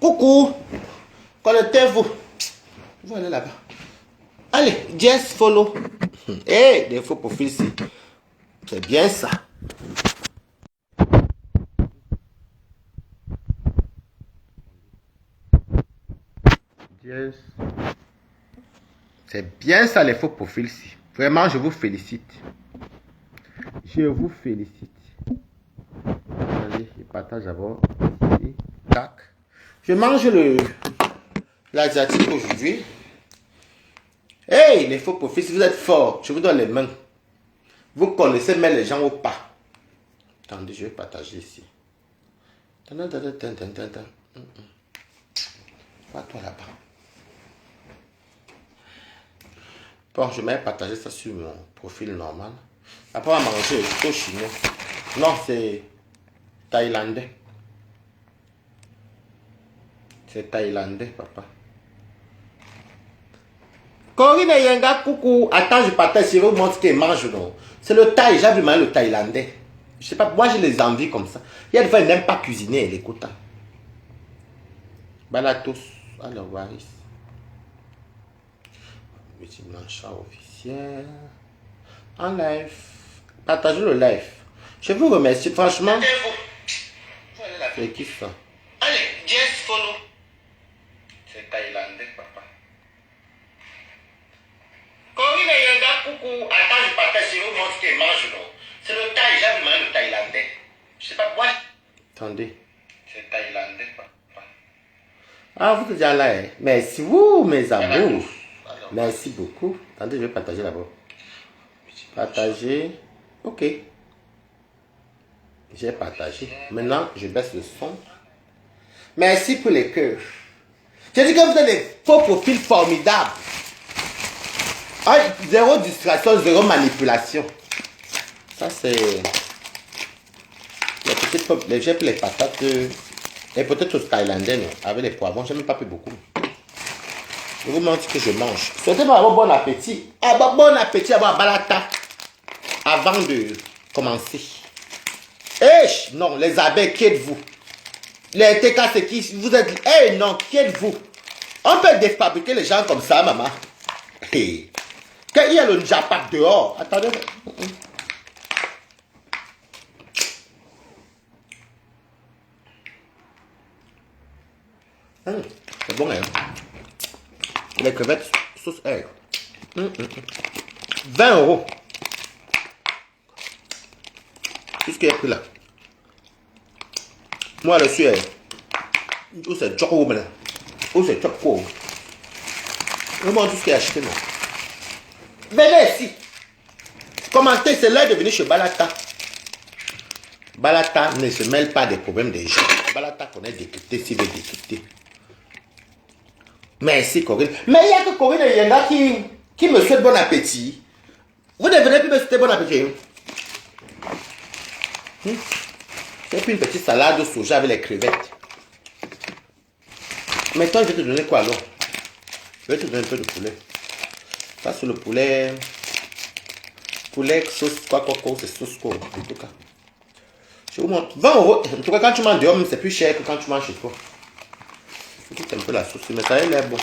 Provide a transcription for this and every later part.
Coucou. Connectez-vous. Vous allez là-bas. Allez, just follow. Hey, des faux profils ici. C'est bien ça. Yes. C'est bien ça les faux profils ici. Vraiment, je vous félicite. Je vous félicite. Allez, je partage d'abord. Ici. Tac. Je mange l'asiatique aujourd'hui. Hey, les faux profils, si vous êtes forts, je vous donne les mains. Vous connaissez, mais les gens au pas. Attendez, je vais partager ici. Pas toi là-bas. Bon, je vais partager ça sur mon profil normal. Après, on va manger au chinois. Non, c'est thaïlandais. C'est thaïlandais, papa. Corinne Yenga, coucou. Attends, je partage, je vous montre ce qu'ils mangent. C'est le thaï, j'ai vu le thaïlandais. Je sais pas, moi j'ai les envies comme ça. Il y a des fois, ils n'aiment pas cuisiner, les quotas. Balatos, alors, Waris. Petit blanchard officiel. En live. Partagez le live. Je vous remercie, franchement. C'est qui ça? Allez, just follow. C'est thaïlandais, papa. Corinne Yenga, coucou. Attends, je partage, je vous montre ce qu'ils mangent. C'est le thaï, j'ai vu le thaïlandais. Je sais pas, moi. Attendez. C'est thaïlandais, papa. Ah, vous êtes déjà là, hein? Merci, vous, mes amours. Merci beaucoup. Attendez, je vais partager là-bas. Partager. Ok. J'ai partagé. Maintenant, je baisse le son. Merci pour les cœurs. J'ai dit que vous êtes des faux profils formidables. Ah, zéro distraction, zéro manipulation. Ça, c'est... J'ai pris les patates. Et peut-être aux Thaïlandais, non, avec les poivrons. Je n'ai même pas pris beaucoup. Je vous montre ce que je mange. Souhaitez-moi avoir bon appétit. Ah, bah, bon appétit, avoir balata. Avant de commencer. Eh, non, les abeilles, qui êtes-vous? Les TK, c'est qui? Vous êtes... Eh, non, qui êtes-vous? On peut défabriquer les gens comme ça, maman. Hey. Quand il y a le Japak dehors. Attendez. C'est bon, hein? Les crevettes sauce air. 20 €. Qu'est-ce qu'il y a pris là? Moi, le suis. Où c'est Joko, là? Où c'est Joko? Comment tout ce qu'il a acheté, moi? Venez ici. Commentez, c'est l'heure de venir chez Balata. Balata ne se mêle pas des problèmes des gens. Balata connaît décrypter s'il veut décrypter. Merci Corinne. Mais il y a que Corinne et Yenga qui me souhaite bon appétit. Vous ne venez plus me souhaiter bon appétit. J'ai pris une petite salade de soja avec les crevettes. Maintenant, je vais te donner quoi alors? Je vais te donner un peu de poulet. Ça, c'est le poulet. Poulet sauce quoi, c'est sauce quoi, en tout cas. Je vous montre. 20 €. En tout cas, quand tu manges dehors, c'est plus cher que quand tu manges chez toi. Je goûte un peu la sauce, mais ça a l'air bon.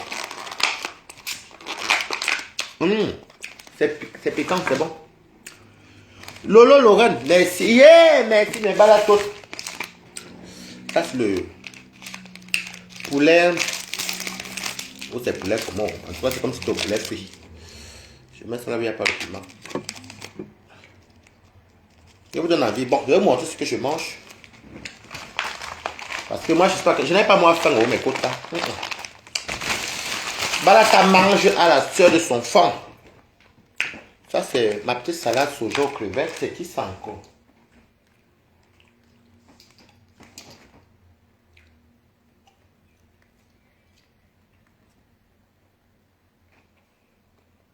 C'est piquant, c'est bon. Lolo Lorraine, merci. Yeah, merci, mes balatos. Ça, c'est le poulet. Oh, c'est poulet comment? En tout cas, c'est comme si c'était au poulet frit. Je mets ça là où il n'y a pas de piment. Je vous donne envie. Bon, je vais vous montrer ce que je mange. Parce que moi, je n'ai pas moi faim au mes quotas. Balata mange à la sueur de son fond. Ça, c'est ma petite salade soja aux crevettes. C'est qui ça encore?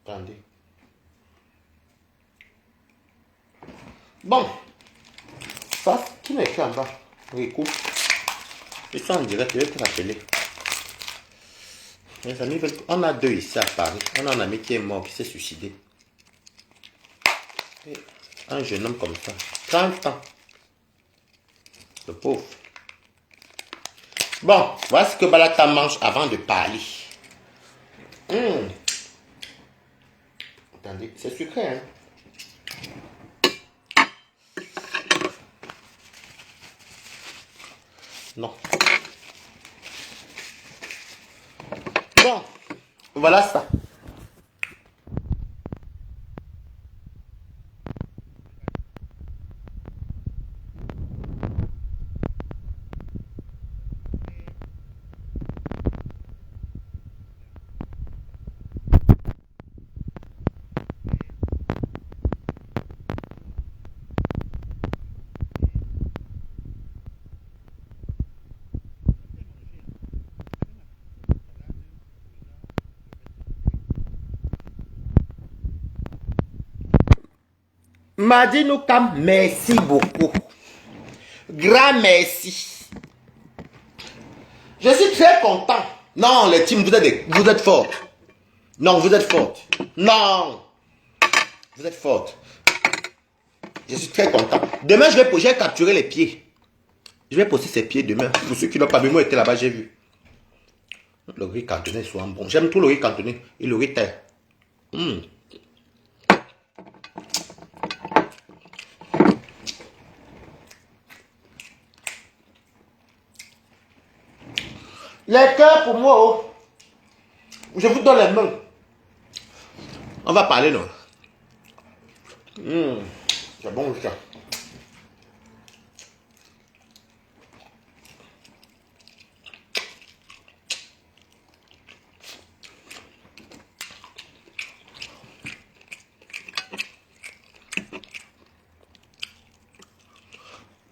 Attendez. Bon. Ça, qui m'est écrit en bas? Rico. Je suis en direct, je vais te rappeler. Mes amis, on a 2 ici à Paris. On a un ami qui est mort, qui s'est suicidé. Et un jeune homme comme ça. 30 ans. Le pauvre. Bon, voilà ce que Balata mange avant de parler. Attendez, c'est sucré, hein? Non. Bon, voilà ça. Madinouka, merci beaucoup. Grand merci. Je suis très content. Non, les teams, vous êtes fortes. Non, vous êtes fortes. Non, vous êtes fortes. Je suis très content. Demain, j'ai capturé les pieds. Je vais poster ces pieds demain. Pour ceux qui n'ont pas vu, moi, j'étais là-bas, j'ai vu. Le riz cantonais est souvent bon. J'aime tout le riz cantonais et le riz terre. Les cœurs pour moi, oh. Je vous donne les mains. On va parler, non? C'est bon, ça.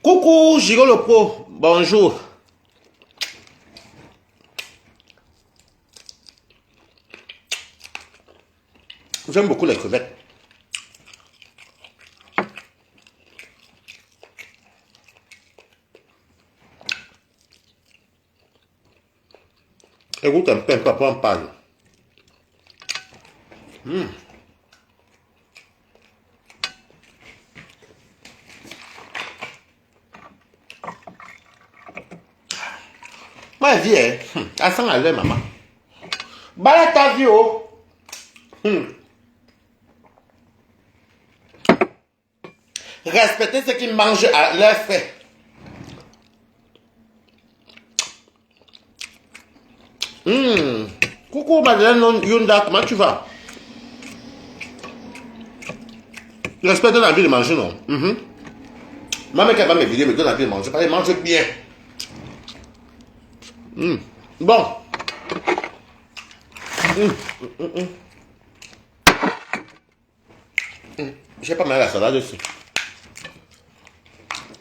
Coucou, Giro le Pro. Bonjour. J'aime beaucoup les crevettes. Écoute un peu, après on parle. Moi, vie, elle sent à l'air, maman. Bala ta vie, oh. Respectez ceux qui mangent à leur fait. Coucou Madeleine Yunda, comment tu vas? Respecte donne envie de manger, non? Maman qui va mes vidéos me donne envie de manger, parce qu'elle mange bien. Bon. J'ai pas mal la salade aussi.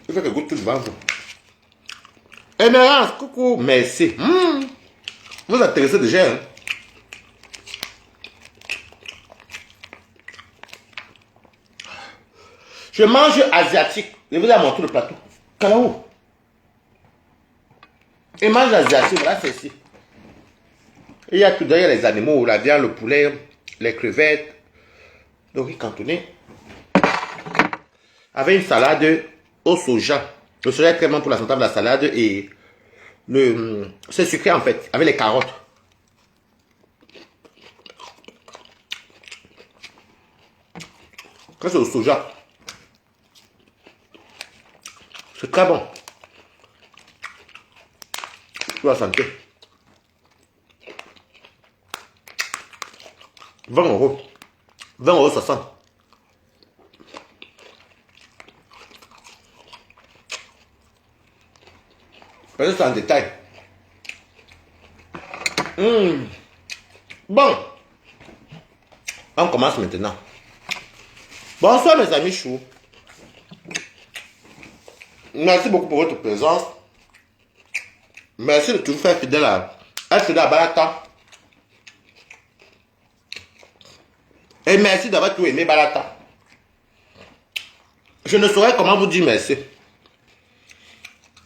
Il faut que goûte tout le ventre. Émérance, coucou, merci. Vous êtes intéressé déjà, hein? Je mange asiatique. Je vous ai montré le plateau. Calaou. Et mange asiatique, voilà, c'est ici. Il y a tout derrière les animaux, la viande, le poulet, les crevettes, le riz cantonais. Avec une salade au soja. Le soja est très bon pour la santé de la salade et c'est sucré en fait, avec les carottes. Quand c'est au soja, c'est très bon pour la santé. 20 euros. 20 euros 60. Peut-être c'est en détail. Bon. On commence maintenant. Bonsoir mes amis choux. Merci beaucoup pour votre présence. Merci de toujours faire fidèle à Balata. Et merci d'avoir tout aimé Balata. Je ne saurais comment vous dire merci.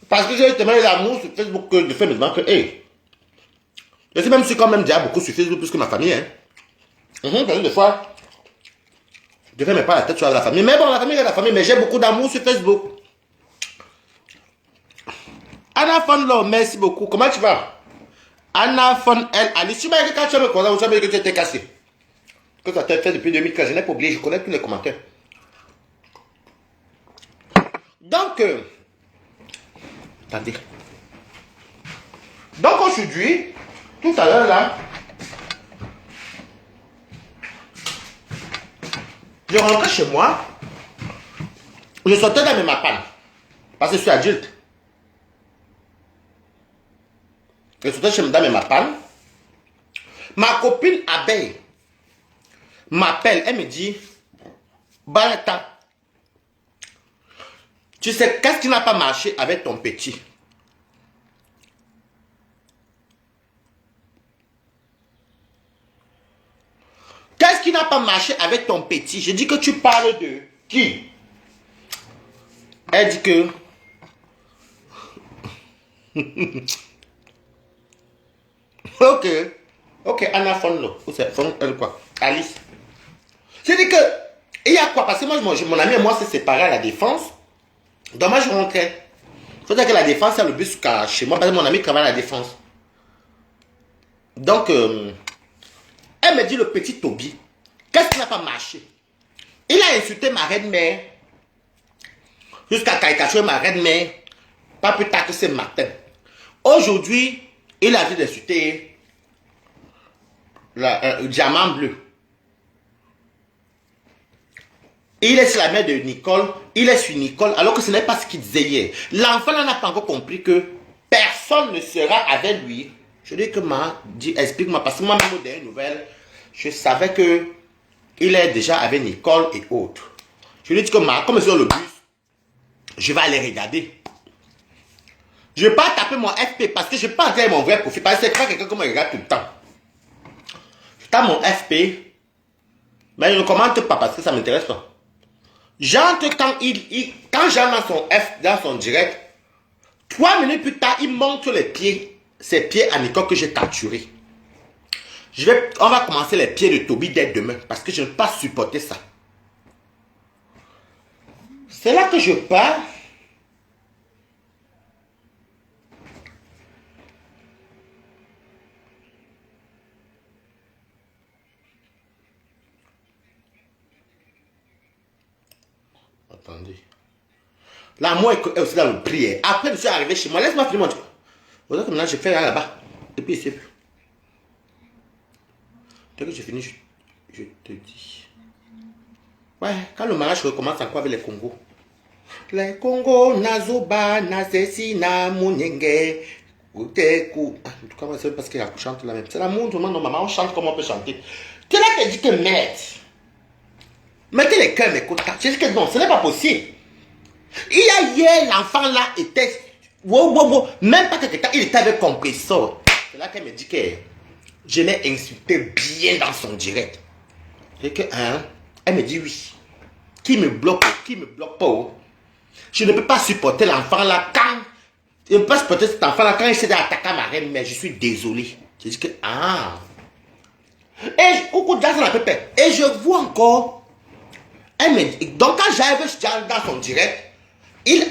Parce que j'ai tellement l'amour sur Facebook que je fais maintenant que, hey, je sais même si quand même déjà beaucoup sur Facebook plus que ma famille, hein. Parce que des fois, je fais même pas la tête sur la famille. Mais bon, la famille est la famille, mais j'ai beaucoup d'amour sur Facebook. Anna Fonlo, merci beaucoup. Comment tu vas? Anna Fon L. Alice, tu m'as dit quand tu me connais, tu m'as dit que tu étais cassé. Que ça t'a fait depuis 2013, je n'ai pas oublié, je connais tous les commentaires. Donc, attendez. Donc aujourd'hui, tout à l'heure là, je rentrais chez moi, je sortais dans mes mapanes, parce que je suis adulte. Je sortais dans mes mapanes. Ma copine abeille m'appelle, elle me dit, Balata, tu sais qu'est-ce qui n'a pas marché avec ton petit? Qu'est-ce qui n'a pas marché avec ton petit? Je dis que tu parles de qui? Elle dit que... Ok, Anna Fonlo. Ou c'est Fon, quoi? Alice. Je dis que... Il y a quoi? Parce que moi, mon ami et moi s'est séparés à la défense. Donc moi, je rentrais. Il faut dire que la défense, c'est le bus chez moi, parce que mon ami travaille à la défense. Donc... elle me dit le petit Toby, qu'est-ce qui n'a pas marché? Il a insulté ma reine-mère, jusqu'à caricaturer ma reine-mère, pas plus tard que ce matin. Aujourd'hui, il a dit d'insulter le diamant bleu. Il est sur la mère de Nicole, il est sur Nicole, alors que ce n'est pas ce qu'il disait hier. L'enfant n'a pas encore compris que personne ne sera avec lui. Je dis que dit, explique-moi, parce que moi-même, aux dernières nouvelles, je savais que il est déjà avec Nicole et autres. Je lui ai dit que comme sur le bus, je vais aller regarder. Je ne vais pas taper mon FP parce que je ne vais pas entrer mon vrai profil. Parce que c'est pas quelqu'un qui me regarde tout le temps. Je tape mon FP, mais je ne commente pas parce que ça ne m'intéresse pas. J'entre quand j'entre dans son direct, 3 minutes plus tard, il montre ses pieds à Nicole que j'ai capturé. On va commencer les pieds de Toby dès demain parce que je ne peux pas supporter ça. C'est là que je pars. Attendez. L'amour est aussi dans le prière. Après, je suis arrivé chez moi. Laisse-moi finir mon truc. Vous savez que maintenant, je fais là-bas. Et puis, c'est plus. Dès que j'ai fini, je te dis. Ouais, quand le mariage recommence encore avec les Congos. Les Congos, Nazoba, Nazesina, Mounienge. En tout cas, c'est parce qu'il chante la même. C'est l'amour, tout le monde, maman, on chante comme on peut chanter. Tu là qui dit que merde. Mettez les cœurs, mes contacts. J'ai dit que non, ce n'est pas possible. Il y a hier, l'enfant là était. Même pas quelque temps, il était avec compresseur. C'est là qu'elle me dit que je l'ai insulté bien dans son direct. Et que, elle me dit oui. Qui me bloque pas. Je ne peux pas supporter l'enfant là quand. Je ne peux pas supporter cet enfant là quand il s'est attaqué à ma reine, mais je suis désolé. J'ai dit que, Et je vois encore. Elle me dit, donc quand j'arrive dans son direct,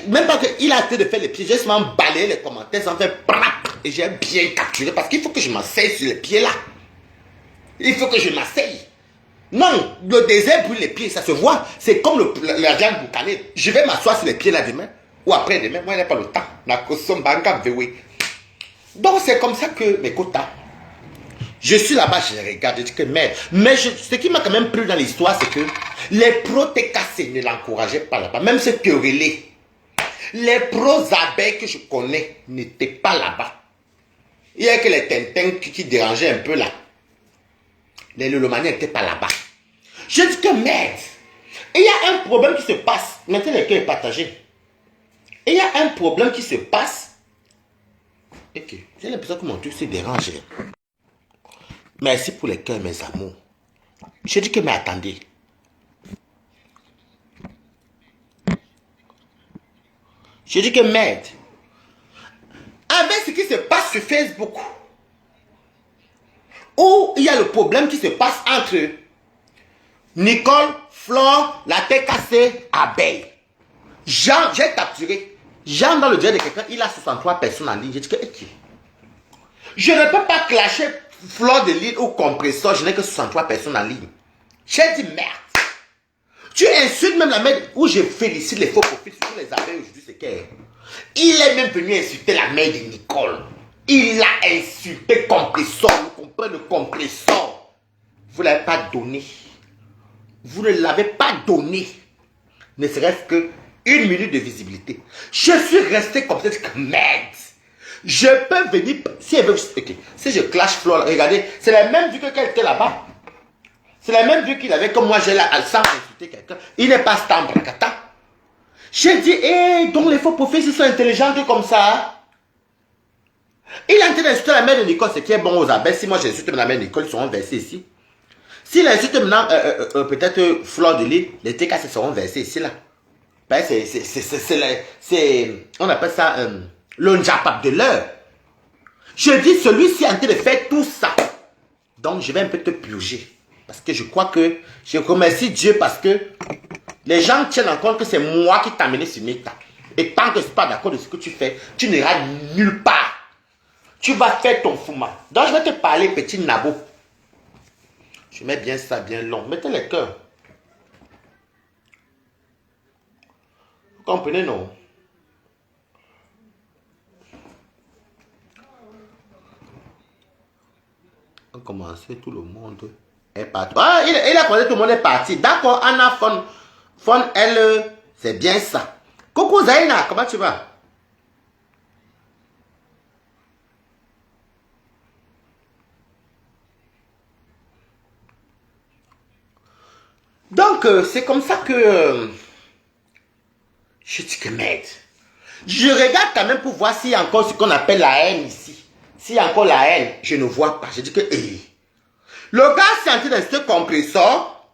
même pas qu'il a été de faire les pieds, j'ai seulement balayé les commentaires sans faire prap, et j'ai bien capturé parce qu'il faut que je m'asseye sur les pieds là. Il faut que je m'asseye. Non, le désert brûle les pieds, ça se voit. C'est comme la viande boucanée. Je vais m'asseoir sur les pieds là demain ou après-demain. Moi, il n'y a pas le temps. Donc, c'est comme ça que mes quotas. Je suis là-bas, je les regarde, je dis que merde. Mais ce qui m'a quand même plu dans l'histoire, c'est que les pros TKC ne l'encourageaient pas là-bas. Même ceux qui querellés. Les pros abeilles que je connais n'étaient pas là-bas. Il y a que les tintins qui dérangeaient un peu là. Les lolomaniens n'étaient pas là-bas. Je dis que merde. Il y a un problème qui se passe. Maintenant, le cœur est partagé. Il y a un problème qui se passe. Ok. J'ai l'impression que mon truc s'est dérangé. Merci pour les cœurs, mes amours. Je dis que, mais attendez. Je dis que merde. Avec ce qui se passe sur Facebook, où il y a le problème qui se passe entre Nicole, Flore, la tête cassée, abeille. J'ai capturé. J'entre dans le direct de quelqu'un, il a 63 personnes en ligne. J'ai dit que, je ne peux pas clasher fleur de ligne ou compresseur, je n'ai que 63 personnes en ligne. J'ai dit merde. Tu insultes même la mère où je félicite les faux profils sur les abeilles aujourd'hui, c'est qu'elle. Il est même venu insulter la mère de Nicole. Il a insulté compresseur, vous comprenez le compresseur. Vous ne l'avez pas donné. Vous ne l'avez pas donné. Ne serait-ce que une minute de visibilité. Je suis resté comme ça, merde. Je peux venir, si elle veut, okay. Si je clash Flore, regardez, c'est la même vue que qu'elle était là-bas. C'est la même vue qu'il avait comme moi, j'ai là, sans insulter quelqu'un. Il n'est pas stamp, Brakata. J'ai dit, hé, donc les faux profils sont intelligents comme ça. Il est en train d'insulter la mère de Nicole, ce qui est bon aux abeilles. Si moi j'insulte la mère de Nicole, ils seront versés ici. S'il insulte maintenant, peut-être Fleur de Lys, les TKC seront versés ici, là. Ben, on appelle ça le njapap de l'heure. Je dis, celui-ci est en train de faire tout ça. Donc, je vais un peu te purger. Parce que je crois que, je remercie Dieu parce que les gens tiennent en compte que c'est moi qui t'ai amené sur Meta. Et tant que je ne suis pas d'accord de ce que tu fais, tu n'iras nulle part. Tu vas faire ton fouma. Donc, je vais te parler, petit nabo. Je mets bien ça, bien long. Mettez les cœurs. Vous comprenez, non? On commence, tout le monde est parti. Ah, il a commencé, tout le monde est parti. D'accord, Anna Fon, elle, c'est bien ça. Coucou Zaina, comment tu vas? Donc, c'est comme ça que je dis que merde. Je regarde quand même pour voir s'il y a encore ce qu'on appelle la haine ici. S'il y a encore la haine, je ne vois pas. Je dis que, le gars c'est en train de ce compresseur.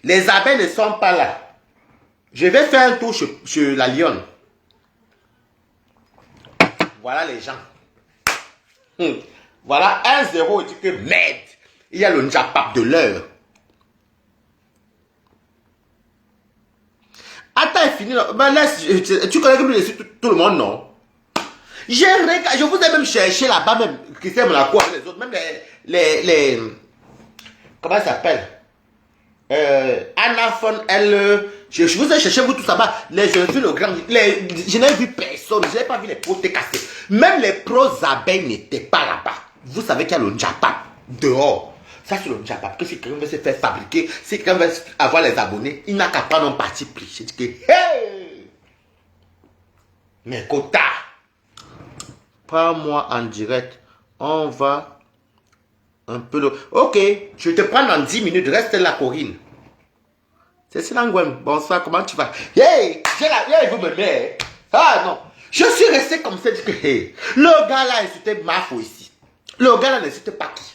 Les abeilles ne sont pas là. Je vais faire un tour sur la lionne. Voilà les gens. Voilà 1-0. Je dis que merde. Il y a le njapap de l'heure. Attends, fini. Ben laisse, tu connais comme tout le monde, non? Je vous ai même cherché là-bas, même Christian Monaco avec les autres, même les comment ça s'appelle? Anna Fon, elle, je vous ai cherché vous tous là-bas, je vu le grand, je n'ai vu personne, je n'ai pas vu les pros cassés. Même les pros abeilles n'étaient pas là-bas. Vous savez qu'il y a le njapap dehors. Ça c'est le njapap, que si quelqu'un veut se faire fabriquer, si quelqu'un veut avoir les abonnés, il n'a qu'à prendre un parti pris. Je dis que, hey! Mais quota! Prends-moi en direct. On va un peu le... Ok, je te prends dans 10 minutes. Reste là, Corinne. C'est Silangwen. Bonsoir, comment tu vas? Hey, j'ai la... Hey, vous me mettez. Ah non. Je suis resté comme ça. Hey, le gars là insultait Mafo ici. Le gars là n'insulte pas qui.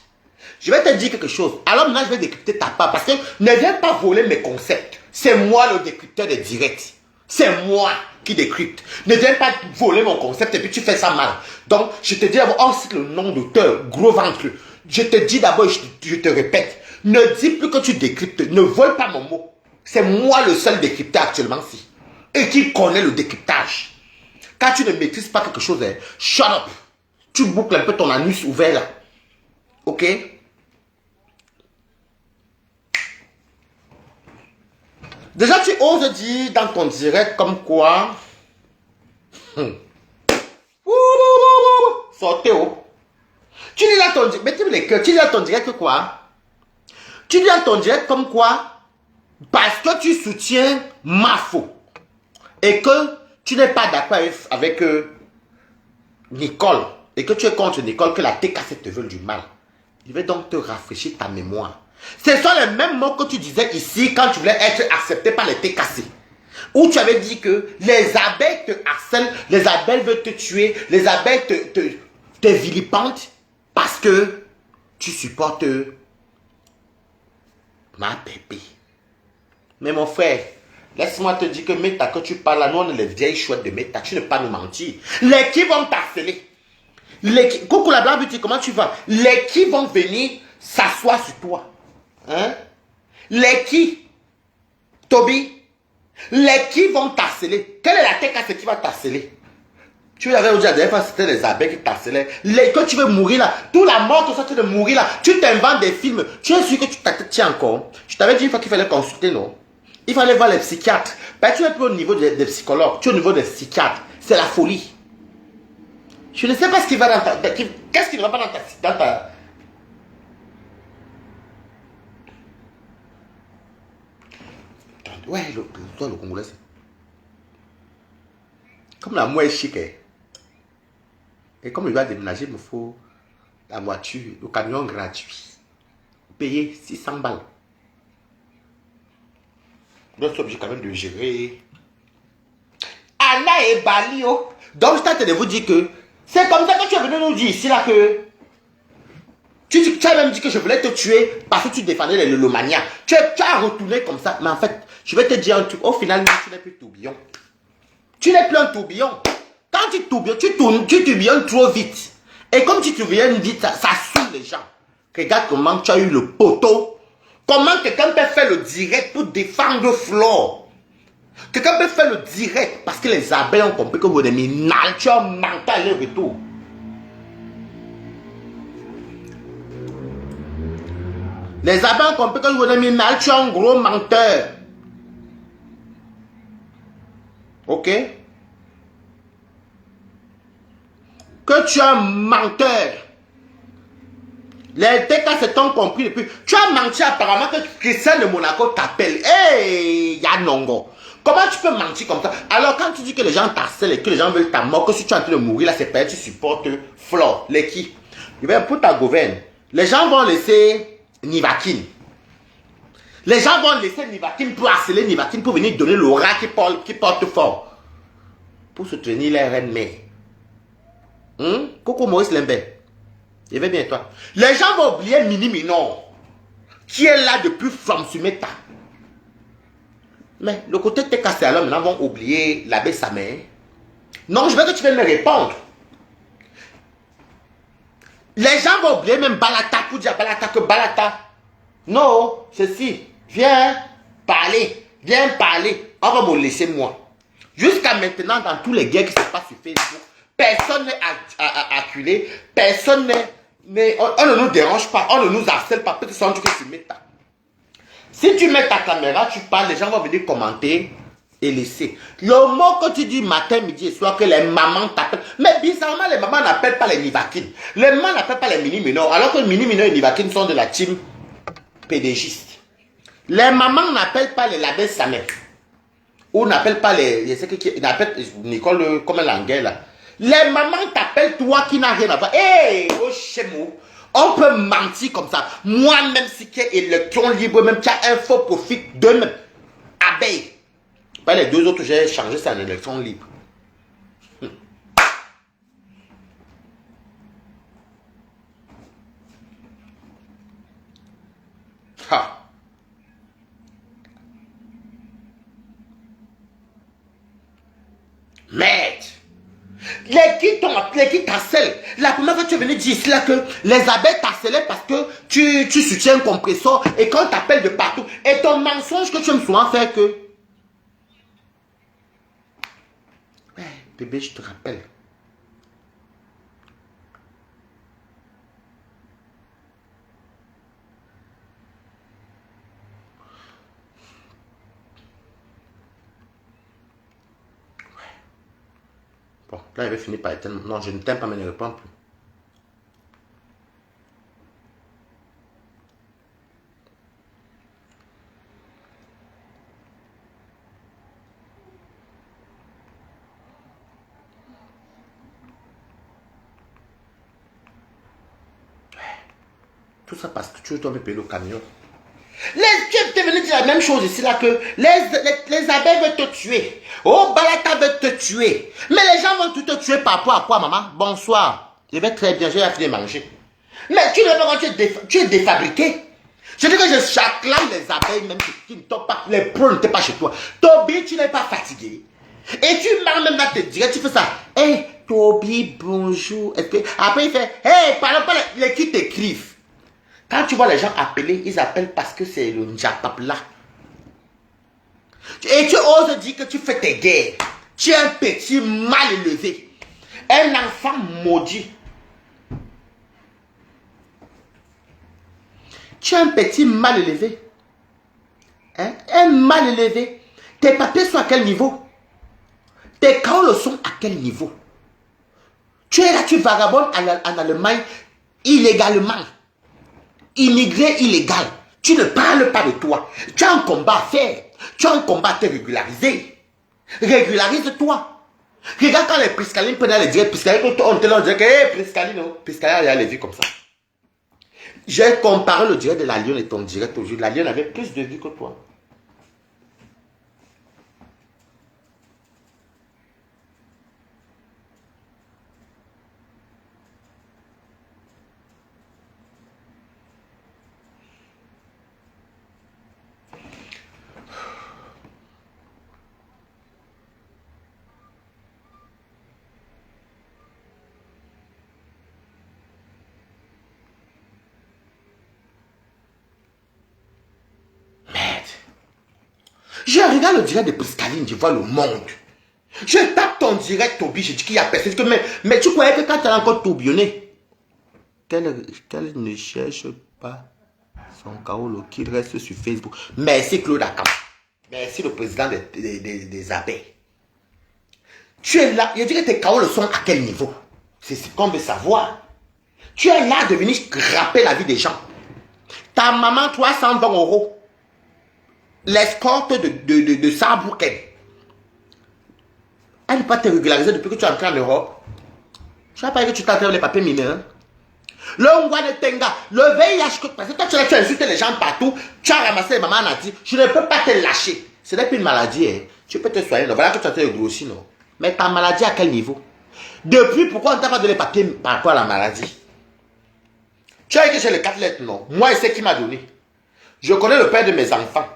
Je vais te dire quelque chose. Alors maintenant, je vais décrypter ta part. Parce que ne viens pas voler mes concepts. C'est moi le décrypteur des directs. C'est moi qui décrypte. Ne viens pas voler mon concept et puis tu fais ça mal. Donc, je te dis d'abord, on cite le nom d'auteur, gros ventre. Je te dis d'abord, je te répète, ne dis plus que tu décryptes. Ne vole pas mon mot. C'est moi le seul décrypteur actuellement ici. Et qui connaît le décryptage. Quand tu ne maîtrises pas quelque chose, shut up. Tu boucles un peu ton anus ouvert là. Ok? Déjà, tu oses dire dans ton direct comme quoi... Sortez où? Tu dis dans ton direct... Mettez les cœurs. Tu dis dans ton direct que quoi? Tu dis dans ton direct comme quoi? Parce que tu soutiens Mafo. Et que tu n'es pas d'accord avec Nicole. Et que tu es contre Nicole, que la TKC te veut du mal. Je vais donc te rafraîchir ta mémoire. Ce sont les mêmes mots que tu disais ici quand tu voulais être accepté par les TKC. Où tu avais dit que les abeilles te harcèlent, les abeilles veulent te tuer, les abeilles te vilipendent parce que tu supportes ma bébé. Mais mon frère, laisse-moi te dire que Meta, que tu parles là, nous on est les vieilles chouettes de Meta, tu ne peux pas nous mentir. Les qui vont t'harceler. Coucou la blanc beauty, comment tu vas? Les qui vont venir s'asseoir sur toi. Hein? Les qui? Toby? Les qui vont t'harceler. Quelle est la TK qui va t'harceler? Tu avais dit la dernière fois, c'était les abeilles qui t'harcelaient. Quand tu veux mourir là, toute la mort, tout ça, tu veux mourir là, tu t'inventes des films. Tu es sûr que tu tiens encore. Je t'avais dit une fois qu'il fallait consulter, non? Il fallait voir les psychiatres. Ben, tu n'es plus au niveau des psychologues, tu es au niveau des psychiatres. C'est la folie. Je ne sais pas ce qui va dans ta... Qu'est-ce qui ne va pas dans ta... Ouais, le Congolais, c'est... Comme la moi est chic, hein. Et comme il va déménager, il me faut la voiture, le camion gratuit. Payer 600 balles. Donc, je suis obligé quand même de gérer. Anna et Balio. Donc, je suis en train de vous dire que c'est comme ça que tu es venu nous dire ici là que tu as même dit que je voulais te tuer parce que tu défendais les lolomanias. Tu as retourné comme ça. Mais en fait, je vais te dire un truc. Au final, tu n'es plus tourbillon. Tu n'es plus un tourbillon. Quand tu tourbillonnes, tu tourbillonnes trop vite. Et comme tu tourbillonnes vite, ça saoule les gens. Regarde comment tu as eu le poteau. Comment quelqu'un peut faire le direct pour défendre Flore. Quelqu'un peut faire le direct parce que les abeilles ont compris que vous êtes minal, tu as mental le retour. Les abeilles ont compris que vous êtes minal, tu es un gros menteur. Ok? Que tu es un menteur. Les TK se t'ont compris depuis. Tu as menti apparemment que Christian de Monaco t'appelle. Hey, Yanongo. Comment tu peux mentir comme ça? Alors quand tu dis que les gens t'harcèlent et que les gens veulent ta mort, que si tu es en train de mourir, là c'est pas tu supportes Flore, l'équipe. Pour ta gouverne, les gens vont laisser Nivakin. Les gens vont laisser Nivakin pour harceler Nivakin, pour venir donner l'aura qui porte fort. Pour soutenir les reines mères. Coco Maurice Lembert. Je vais bien toi. Les gens vont oublier Mini Minor, qui est là depuis From Sumeta. Mais le côté t'es cassé alors maintenant vont oublier l'abbé sa mère. Non, je veux que tu viennes me répondre. Les gens vont oublier même Balata pour dire Balata que Balata. Non, ceci. Viens parler. Viens parler. On va me laisser moi. Jusqu'à maintenant, dans tous les guerres qui se passent sur Facebook, personne n'est acculé. Personne n'est... Mais on ne nous dérange pas. On ne nous harcèle pas. Peut-être sans que tu mettes ta... Si tu mets ta caméra, tu parles, les gens vont venir commenter et laisser. Le mot que tu dis matin, midi et soir, que les mamans t'appellent. Mais bizarrement, les mamans n'appellent pas les Nivakin. Les mamans n'appellent pas les mini-mineurs. Alors que les mini-mineurs et les Nivakin sont de la team PDGiste. Les mamans n'appellent pas les labels Samet. Ou n'appellent pas les... Ils appellent Nicole comme l'anglais là. Les mamans t'appellent toi qui n'as rien à voir. Hé, oh chez moi. On peut mentir comme ça. Moi-même, si tu es électron libre, même tu as un faux profit de même. Abeille. Pas les deux autres, j'ai changé ça en électron libre. Ha. Merde. Les qui t'harcèlent. La première fois, tu es venu dire ici là que les abeilles t'harcèlent parce que tu soutiens un compresseur et qu'on t'appelle de partout. Et ton mensonge que tu aimes souvent faire que... Ouais, bébé, je te rappelle. Bon, là, il va finir par éteindre. Non, je ne t'aime pas, mais ne réponds plus. Tout ça parce que tu dois me payer le camion. Tu es venu dire la même chose ici là que les abeilles veulent te tuer. Oh, Balata veut te tuer. Mais les gens vont tout te tuer par rapport à quoi, maman? Bonsoir. Je vais très bien, j'ai fini de manger. Mais tu ne pas tu es défabriqué. Je dis que je chaclame les abeilles même qui ne tombent pas. Les pros n'étaient pas chez toi. Toby, tu n'es pas fatigué. Et tu m'as même là te dire, tu fais ça. Hey, Toby, bonjour. Après il fait, hey, parlons pas les qui t'écrivent. Quand tu vois les gens appeler, ils appellent parce que c'est le Njapap là. Et tu oses dire que tu fais tes guerres. Tu es un petit mal élevé. Un enfant maudit. Tu es un petit mal élevé. Hein? Un mal élevé. Tes papiers sont à quel niveau? Tes KO sont à quel niveau? Tu es là, tu vagabondes en Allemagne illégalement. Immigré illégal. Tu ne parles pas de toi. Tu as un combat à faire. Tu as un combat à te régulariser. Régularise-toi. Regarde quand les Priscalines prenaient les directs Priscalines, on te dit que hey, Priscaline, Priscaline a les vues comme ça. J'ai comparé le direct de la Lyon et ton direct aujourd'hui. La Lyon avait plus de vues que toi. Je regarde le direct de Priscaline, je vois le monde. Je tape ton direct, Toby, je dis qu'il y a personne. Mais tu croyais que quand tu as encore tourbillonné, qu'elle ne cherche pas son Kaolo qu'il reste sur Facebook. Merci Claude Akam. Merci le président des abeilles. Tu es là, je dis que tes Kaolo sont à quel niveau? C'est ce qu'on veut savoir. Tu es là de venir grapper la vie des gens. Ta maman, 320 €. L'escorte de Saarbrücken. Elle ne peut pas te régulariser depuis que tu es entré en Europe. Je ne sais pas que tu t'entraînes les papiers mineurs. Le Ngwa de Tenga, le VIH, parce que toi tu as insulté les gens partout, tu as ramassé les mamans nantis, je ne peux pas te lâcher. Ce n'est plus une maladie, hein. Tu peux te soigner, non. Voilà que tu as été grossi, non. Mais ta maladie à quel niveau? Depuis, pourquoi on ne t'a pas donné les papiers par rapport à la maladie? Tu as dit que j'ai les 4 lettres, non. Moi, c'est qui m'a donné. Je connais le père de mes enfants.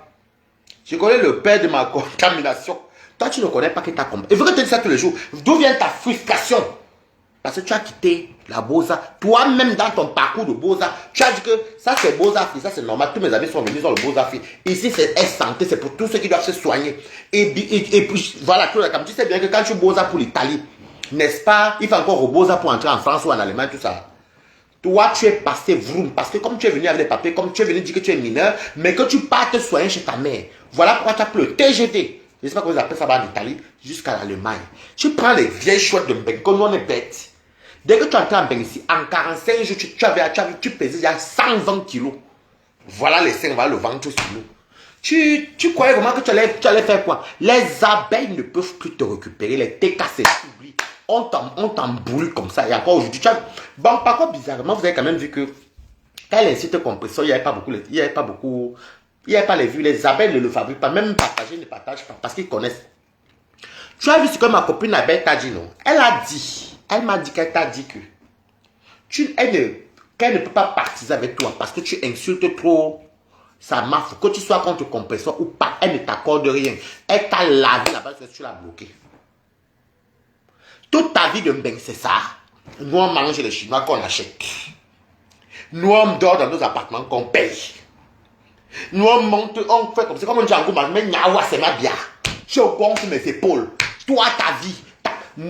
Je connais le père de ma contamination. Toi, tu ne connais pas que tu as compris. Il faut que tu te dises ça tous les jours. D'où vient ta frustration? Parce que tu as quitté la Beaux-Arts. Toi-même, dans ton parcours de Beaux-Arts, tu as dit que ça, c'est Beaux-Arts, ça, c'est normal. Tous mes amis sont venus dans le Beaux-Arts. Ici, c'est santé, c'est pour tous ceux qui doivent se soigner. Et puis, voilà, comme tu sais bien que quand tu es Beaux-Arts pour l'Italie, n'est-ce pas, il faut encore au Beaux-Arts pour entrer en France ou en Allemagne, tout ça. Toi, tu es passé vroom, parce que comme tu es venu avec les papiers, comme tu es venu dire que tu es mineur, mais que tu pars te soigner chez ta mère. Voilà pourquoi tu as pris le TGV. Je ne sais pas comment vous appelez ça en Italie, jusqu'à l'Allemagne. Tu prends les vieilles chouettes de Mbengue, comme on est bête. Dès que tu entres en Mbengue ici, en 45 jours, tu pesais déjà 120 kilos. Voilà les seins, voilà le ventre sur nous. Tu croyais vraiment que tu allais faire quoi? Les abeilles ne peuvent plus te récupérer, les TK s'oublient. On t'emboule comme ça. Et encore aujourd'hui, bon, par contre, bizarrement, vous avez quand même vu que quand elle incite compression, il n'y avait pas beaucoup, il n'y avait pas les vues. Les abeilles ne le fabriquent pas, même partager, ne partagent pas, parce qu'ils connaissent. Tu as vu ce que ma copine abeille t'a dit, non? Elle m'a dit qu'elle t'a dit que qu'elle ne peut pas partiser avec toi parce que tu insultes trop sa marque. Que tu sois contre compression ou pas, elle ne t'accorde rien. Elle t'a lavé là-bas, tu l'as bloqué. Toute ta vie de Mbengue, c'est ça. Nous, on mange les Chinois qu'on achète. Nous, on dort dans nos appartements qu'on paye. Nous, on monte, on fait comme ça. Comme on dit en gros, mais Nyawa, c'est ma bière. Je suis au bon sur mes épaules. Toi, ta vie.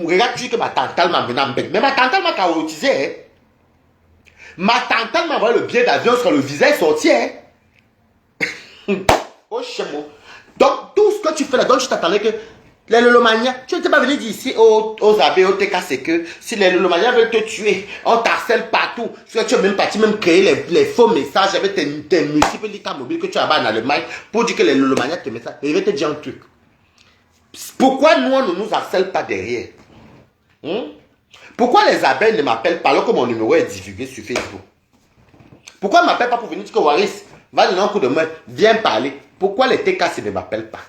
Regarde, tu dis que ma tante m'a mené en Mbengue. Mais ma tante m'a chaotisé. Hein. Ma tante m'a envoyé le billet d'avion sur le visa et sorti. Hein. Oh, chez moi. Donc, tout ce que tu fais là, donc tu t'attendais que les Lolomaniens, tu n'étais pas venu d'ici aux abeilles, au TK, c'est que si les Lolomaniens veulent te tuer, on t'harcèle partout. Tu es même parti même créer les faux messages avec tes multiples likas mobiles que tu as en Allemagne pour dire que les Lolomaniens te mettent ça. Et je vais te dire un truc. Pourquoi nous, on ne nous harcèle pas derrière? Pourquoi les abeilles ne m'appellent pas alors que mon numéro est divulgué sur Facebook? Pourquoi ils ne m'appellent pas pour venir dire que Waris, va donner un coup de main, viens parler? Pourquoi les TK ne m'appellent pas?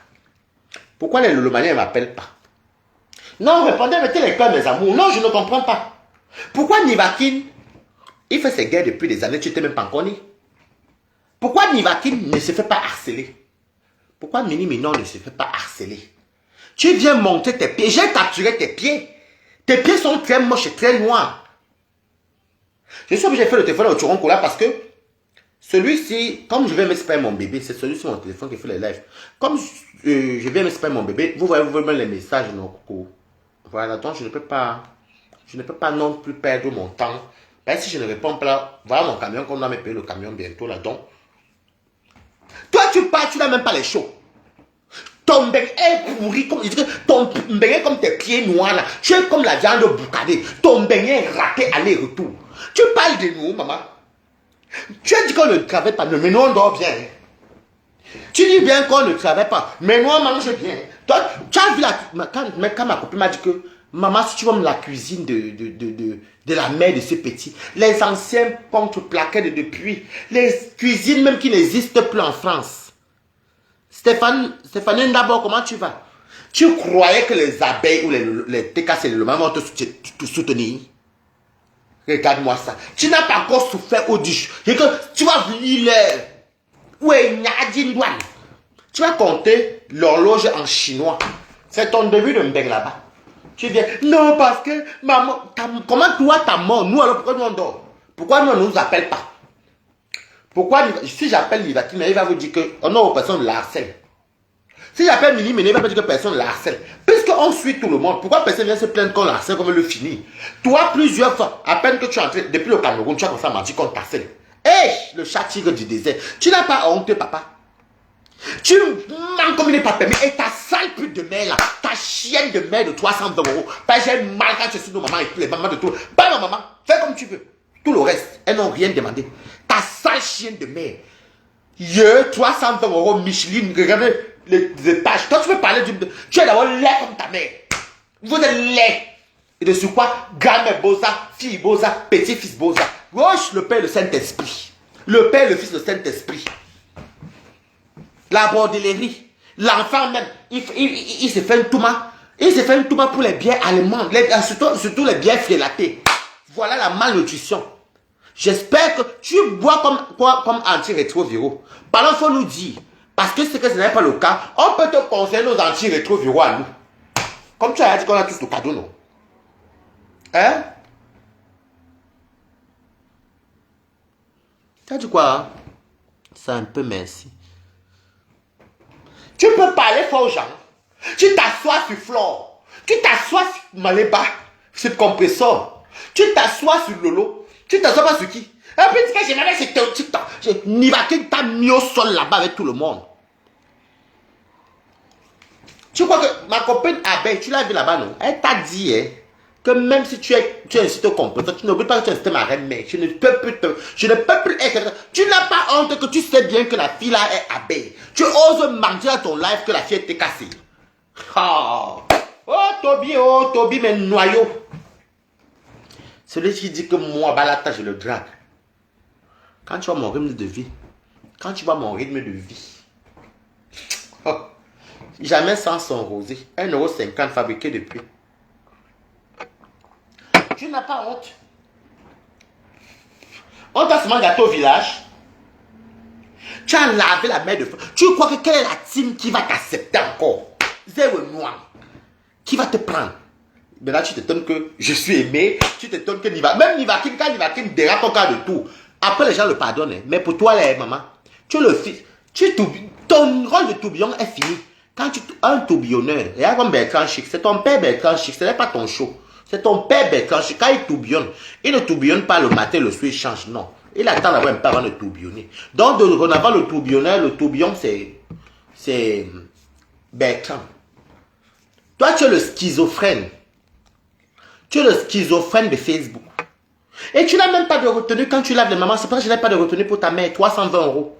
Pourquoi les Lolomaniens ne m'appellent pas? Non, répondez, mettez les cœurs, mes amours. Non, je ne comprends pas. Pourquoi Nivakin, il fait ses guerres depuis des années, tu n'étais même pas encore né? Pourquoi Nivakin ne se fait pas harceler? Pourquoi Mini Minon ne se fait pas harceler? Tu viens monter tes pieds, j'ai capturé tes pieds. Tes pieds sont très moches et très noirs. Je suis obligé de faire le téléphone au Turon Cola parce que Celui-ci, comme je vais m'exprimer mon bébé, c'est celui sur mon téléphone qui fait les lives. Comme je vais m'exprimer mon bébé, vous voyez vous-même les messages, non, coucou. Voilà, donc je ne peux pas non plus perdre mon temps. Ben, si je ne réponds pas là, voilà mon camion, qu'on doit me payer le camion bientôt là, donc. Toi, tu pars, tu n'as même pas les chauds. Ton bec est pourri, ton beignet comme tes pieds noirs là. Tu es comme la viande boucadée. Ton beignet est raté aller-retour. Tu parles de nous, maman. Tu as dit qu'on ne travaille pas, mais nous on dort bien. Tu dis bien qu'on ne travaille pas, mais nous on mange bien. Toi, tu as vu quand ma copine m'a dit que maman, si tu vas me la cuisine de la mère de ce petit, les anciens contre-plaquettes depuis, les cuisines même qui n'existent plus en France. Stéphanie, d'abord, comment tu vas? Tu croyais que les abeilles ou les TKC, le maman vont te soutenir? Regarde-moi ça. Tu n'as pas encore souffert au duche. Et que tu vas venir là. Ouais, tu vas compter l'horloge en chinois. C'est ton début de mbeng là-bas. Tu viens. Non, parce que maman, comment toi ta mort? Nous alors pourquoi nous on dort? Pourquoi nous on ne nous appelle pas? Pourquoi, si j'appelle Livatine, il va vous dire que non, personne la harcèle. Si j'appelle Mini, il va me dire que personne la harcèle. Puisqu'on suit tout le monde, pourquoi personne vient se plaindre qu'on la harcèle comme le finit? Toi, plusieurs fois, à peine que tu es entré, depuis le Cameroun, tu as commencé à mentir qu'on t'harcèle. Hé, le chat tigre du désert. Tu n'as pas honte, papa. Tu manques comme il n'est pas permis. Et ta sale pute de mère là, ta chienne de mère de 320 €. J'ai mal quand je suis nos mamans et tous les mamans de tout. Pas ma maman, fais comme tu veux. Tout le reste, elles n'ont rien demandé. Ta sale chienne de mère. 320 € Micheline, regardez les étages. Toi, tu veux parler du. Tu es d'abord laid comme ta mère. Vous êtes laid. Et de sur quoi? Grand-mère Boza, fille Boza, petit-fils Boza. Roche, le Père, le Saint-Esprit. Le Père, le Fils, le Saint-Esprit. La bordellerie. L'enfant même, il se fait un touma. Il se fait un touma pour les biens allemands. Surtout les biens frélatés. Voilà la malnutrition. J'espère que tu bois comme anti-rétroviraux. Pardon, il faut nous dire. Parce que c'est que ce n'est pas le cas. On peut te conseiller nos anti-rétroviraux à nous. Comme tu as dit qu'on a tous le cadeau, non? Hein? Tu as dit quoi? Hein? C'est un peu merci. Tu peux parler fort aux gens. Tu t'assois sur Flore. Tu t'assois sur Maléba, sur compresseur. Tu t'assois sur Lolo. Tu t'assois pas sur qui? Un petit que j'aimerais, c'est ton TikTok. Nivakin t'a mis au sol là-bas avec tout le monde. Tu crois que ma copine Abeille, tu l'as vu là-bas, non? Elle t'a dit, hein, que même si tu es un site compresseur, tu n'oublies pas que tu es un système à mais je ne peux plus être. Tu n'as pas honte que tu sais bien que la fille là est Abeille. Tu oses mentir à ton live que la fille était cassée. Oh, Toby, mais noyau. Celui qui dit que moi, Balata, je le drague. Quand tu vois mon rythme de vie, jamais sans son rosé, 1,50 € fabriqué depuis. Tu n'as pas honte. On t'a seulement gâté au village. Tu as lavé la main de feu. Tu crois que quelle est la team qui va t'accepter encore? Zéro noir. Qui va te prendre? Maintenant, tu t'étonnes que je suis aimé. Tu t'étonnes que même Nivakin, quand Nivakin dérape ton cas de tout. Après, les gens le pardonnent. Mais pour toi, les maman, tu es le fils. Ton rôle de tourbillon est fini. Quand tu un tourbillonneur, il y a comme Bertrand Chic. C'est ton père Bertrand Chic. Ce n'est pas ton show. C'est ton père Bertrand Chic. Quand il tourbillonne, il ne tourbillonne pas le matin, le soir, il change. Non. Il attend d'avoir un peu avant de tourbillonner. Donc, avant le tourbillonneur, le tourbillon, c'est Bertrand. Toi, tu es le schizophrène. Tu es le schizophrène de Facebook. Et tu n'as même pas de retenue quand tu laves les mamans. C'est parce que je n'ai pas de retenue pour ta mère. 320 €.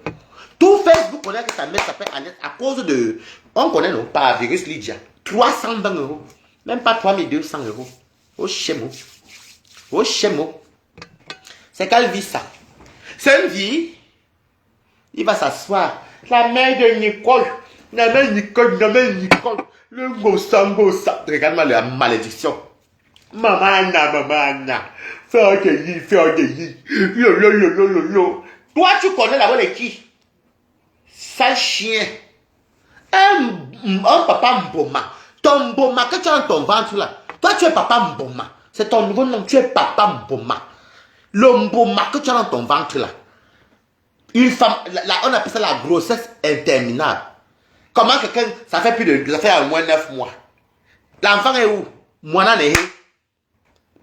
Tout Facebook connaît que ta mère s'appelle Annette à cause de... On connaît, non? Par virus Lydia. 320 €. Même pas 3200 €. Oh, chémo. Oh, chémo. C'est quelle vie, ça? C'est une vie. Il va s'asseoir. La mère de Nicole. La mère de Nicole. La mère de Nicole. Le gossa. Regarde-moi la malédiction. Maman Anna. Fais un guéri. Yo. Toi, tu connais la bonne qui? Sale chien. Un papa Mboma. Ton Mboma que tu as dans ton ventre là. Toi, tu es papa Mboma. C'est ton nouveau nom. Tu es papa Mboma. Le Mboma que tu as dans ton ventre là. Une femme, on appelle ça la grossesse interminable. Comment quelqu'un, ça fait au moins 9 mois. L'enfant est où? Moi,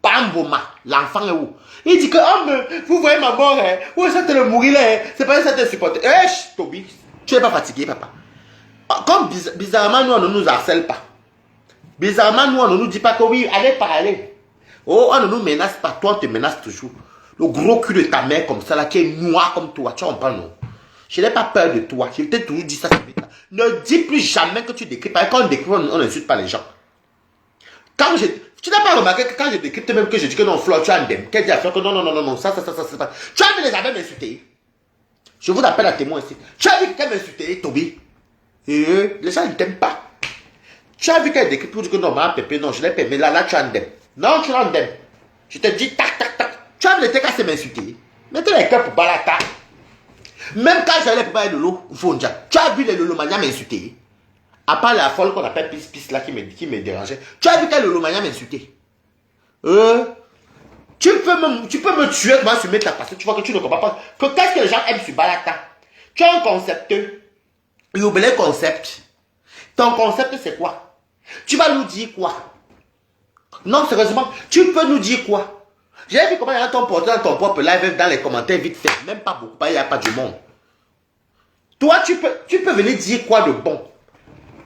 Pamboma, l'enfant est où? Il dit que, oh, mais, vous voyez ma mort, hein? Où est-ce que le mourir là? C'est pas ça que tu supportes. Eh, Toby, tu n'es pas fatigué, papa. Comme bizarrement, nous, on ne nous harcèle pas. Bizarrement, nous, on ne nous dit pas que oui, allez parler. Oh, on ne nous menace pas. Toi, on te menace toujours. Le gros cul de ta mère comme ça, là, qui est noir comme toi. Tu comprends, non? Je n'ai pas peur de toi. Je t'ai toujours dit ça. Ne dis plus jamais que tu décris. Parce que quand on décrit, on n'insulte pas les gens. Tu n'as pas remarqué que quand je décrypte même que je dis que non, Flore, tu as un dème. Qu'elle dit à Flore que non, ça, c'est pas. Tu as vu les amis m'insulter. Je vous appelle à témoin ici. Tu as vu quelqu'un m'insulter, Toby. Les gens ne t'aiment pas. Tu as vu qu'elle décrypte pour dire que non, Pépé, non, je l'ai pas aimé. Là, tu as un dème. Non, tu as un dème. Je te dis, tac, tac, tac. Tu as vu les TK m'insulter. Mettez les cœurs pour Balata. Même quand j'allais pour parler de l'eau, tu as vu les Lolomania m'insulter. À part la folle qu'on appelle Pis là qui me dérangeait. Tu as vu quel Lolomania m'insulter. Tu peux me tuer, moi sur ta parce que tu vois que tu ne comprends pas. Que qu'est-ce que les gens aiment sur Balata? Tu as un concept. Il oublie le concept. Ton concept c'est quoi? Tu vas nous dire quoi? Non, sérieusement, tu peux nous dire quoi? J'ai vu comment il y a ton portrait dans ton propre live, dans les commentaires vite fait. Même pas beaucoup, il n'y a pas du monde. Toi, tu peux venir dire quoi de bon?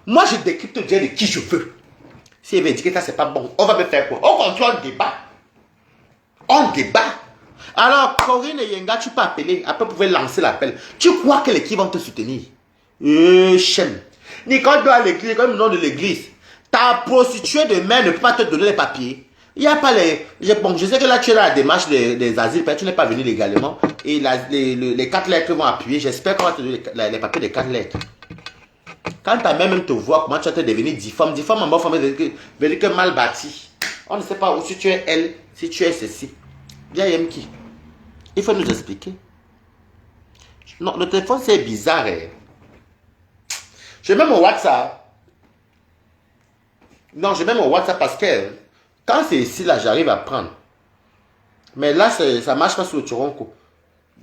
Moi, je décrypte dire de qui je veux. Si elle veut dire que ça, c'est pas bon, on va me faire quoi? On contrôle le débat. On débat. Alors, Corinne et Yenga, tu peux appeler. Après, vous pouvez lancer l'appel. Tu crois que l'équipe va te soutenir? Chem. Nicole doit à l'église, comme le nom de l'église. Ta prostituée de mère ne peut pas te donner les papiers. Il n'y a pas les... Bon, je sais que là, tu es dans la démarche des asiles, parce que tu n'es pas venu légalement. Et les 4 lettres vont appuyer. J'espère qu'on va te donner les papiers des 4 lettres. Quand ta mère même te voit, comment tu vas te devenir difforme. Difforme en bonne forme, veut dire que mal bâti. On ne sait pas où si tu es elle, si tu es ceci. Bien, qui? Il faut nous expliquer. Non, le téléphone, c'est bizarre. Hein. Je mets mon WhatsApp. Non, je mets mon WhatsApp parce que quand c'est ici, là, j'arrive à prendre. Mais là, ça ne marche pas sur le Toronto.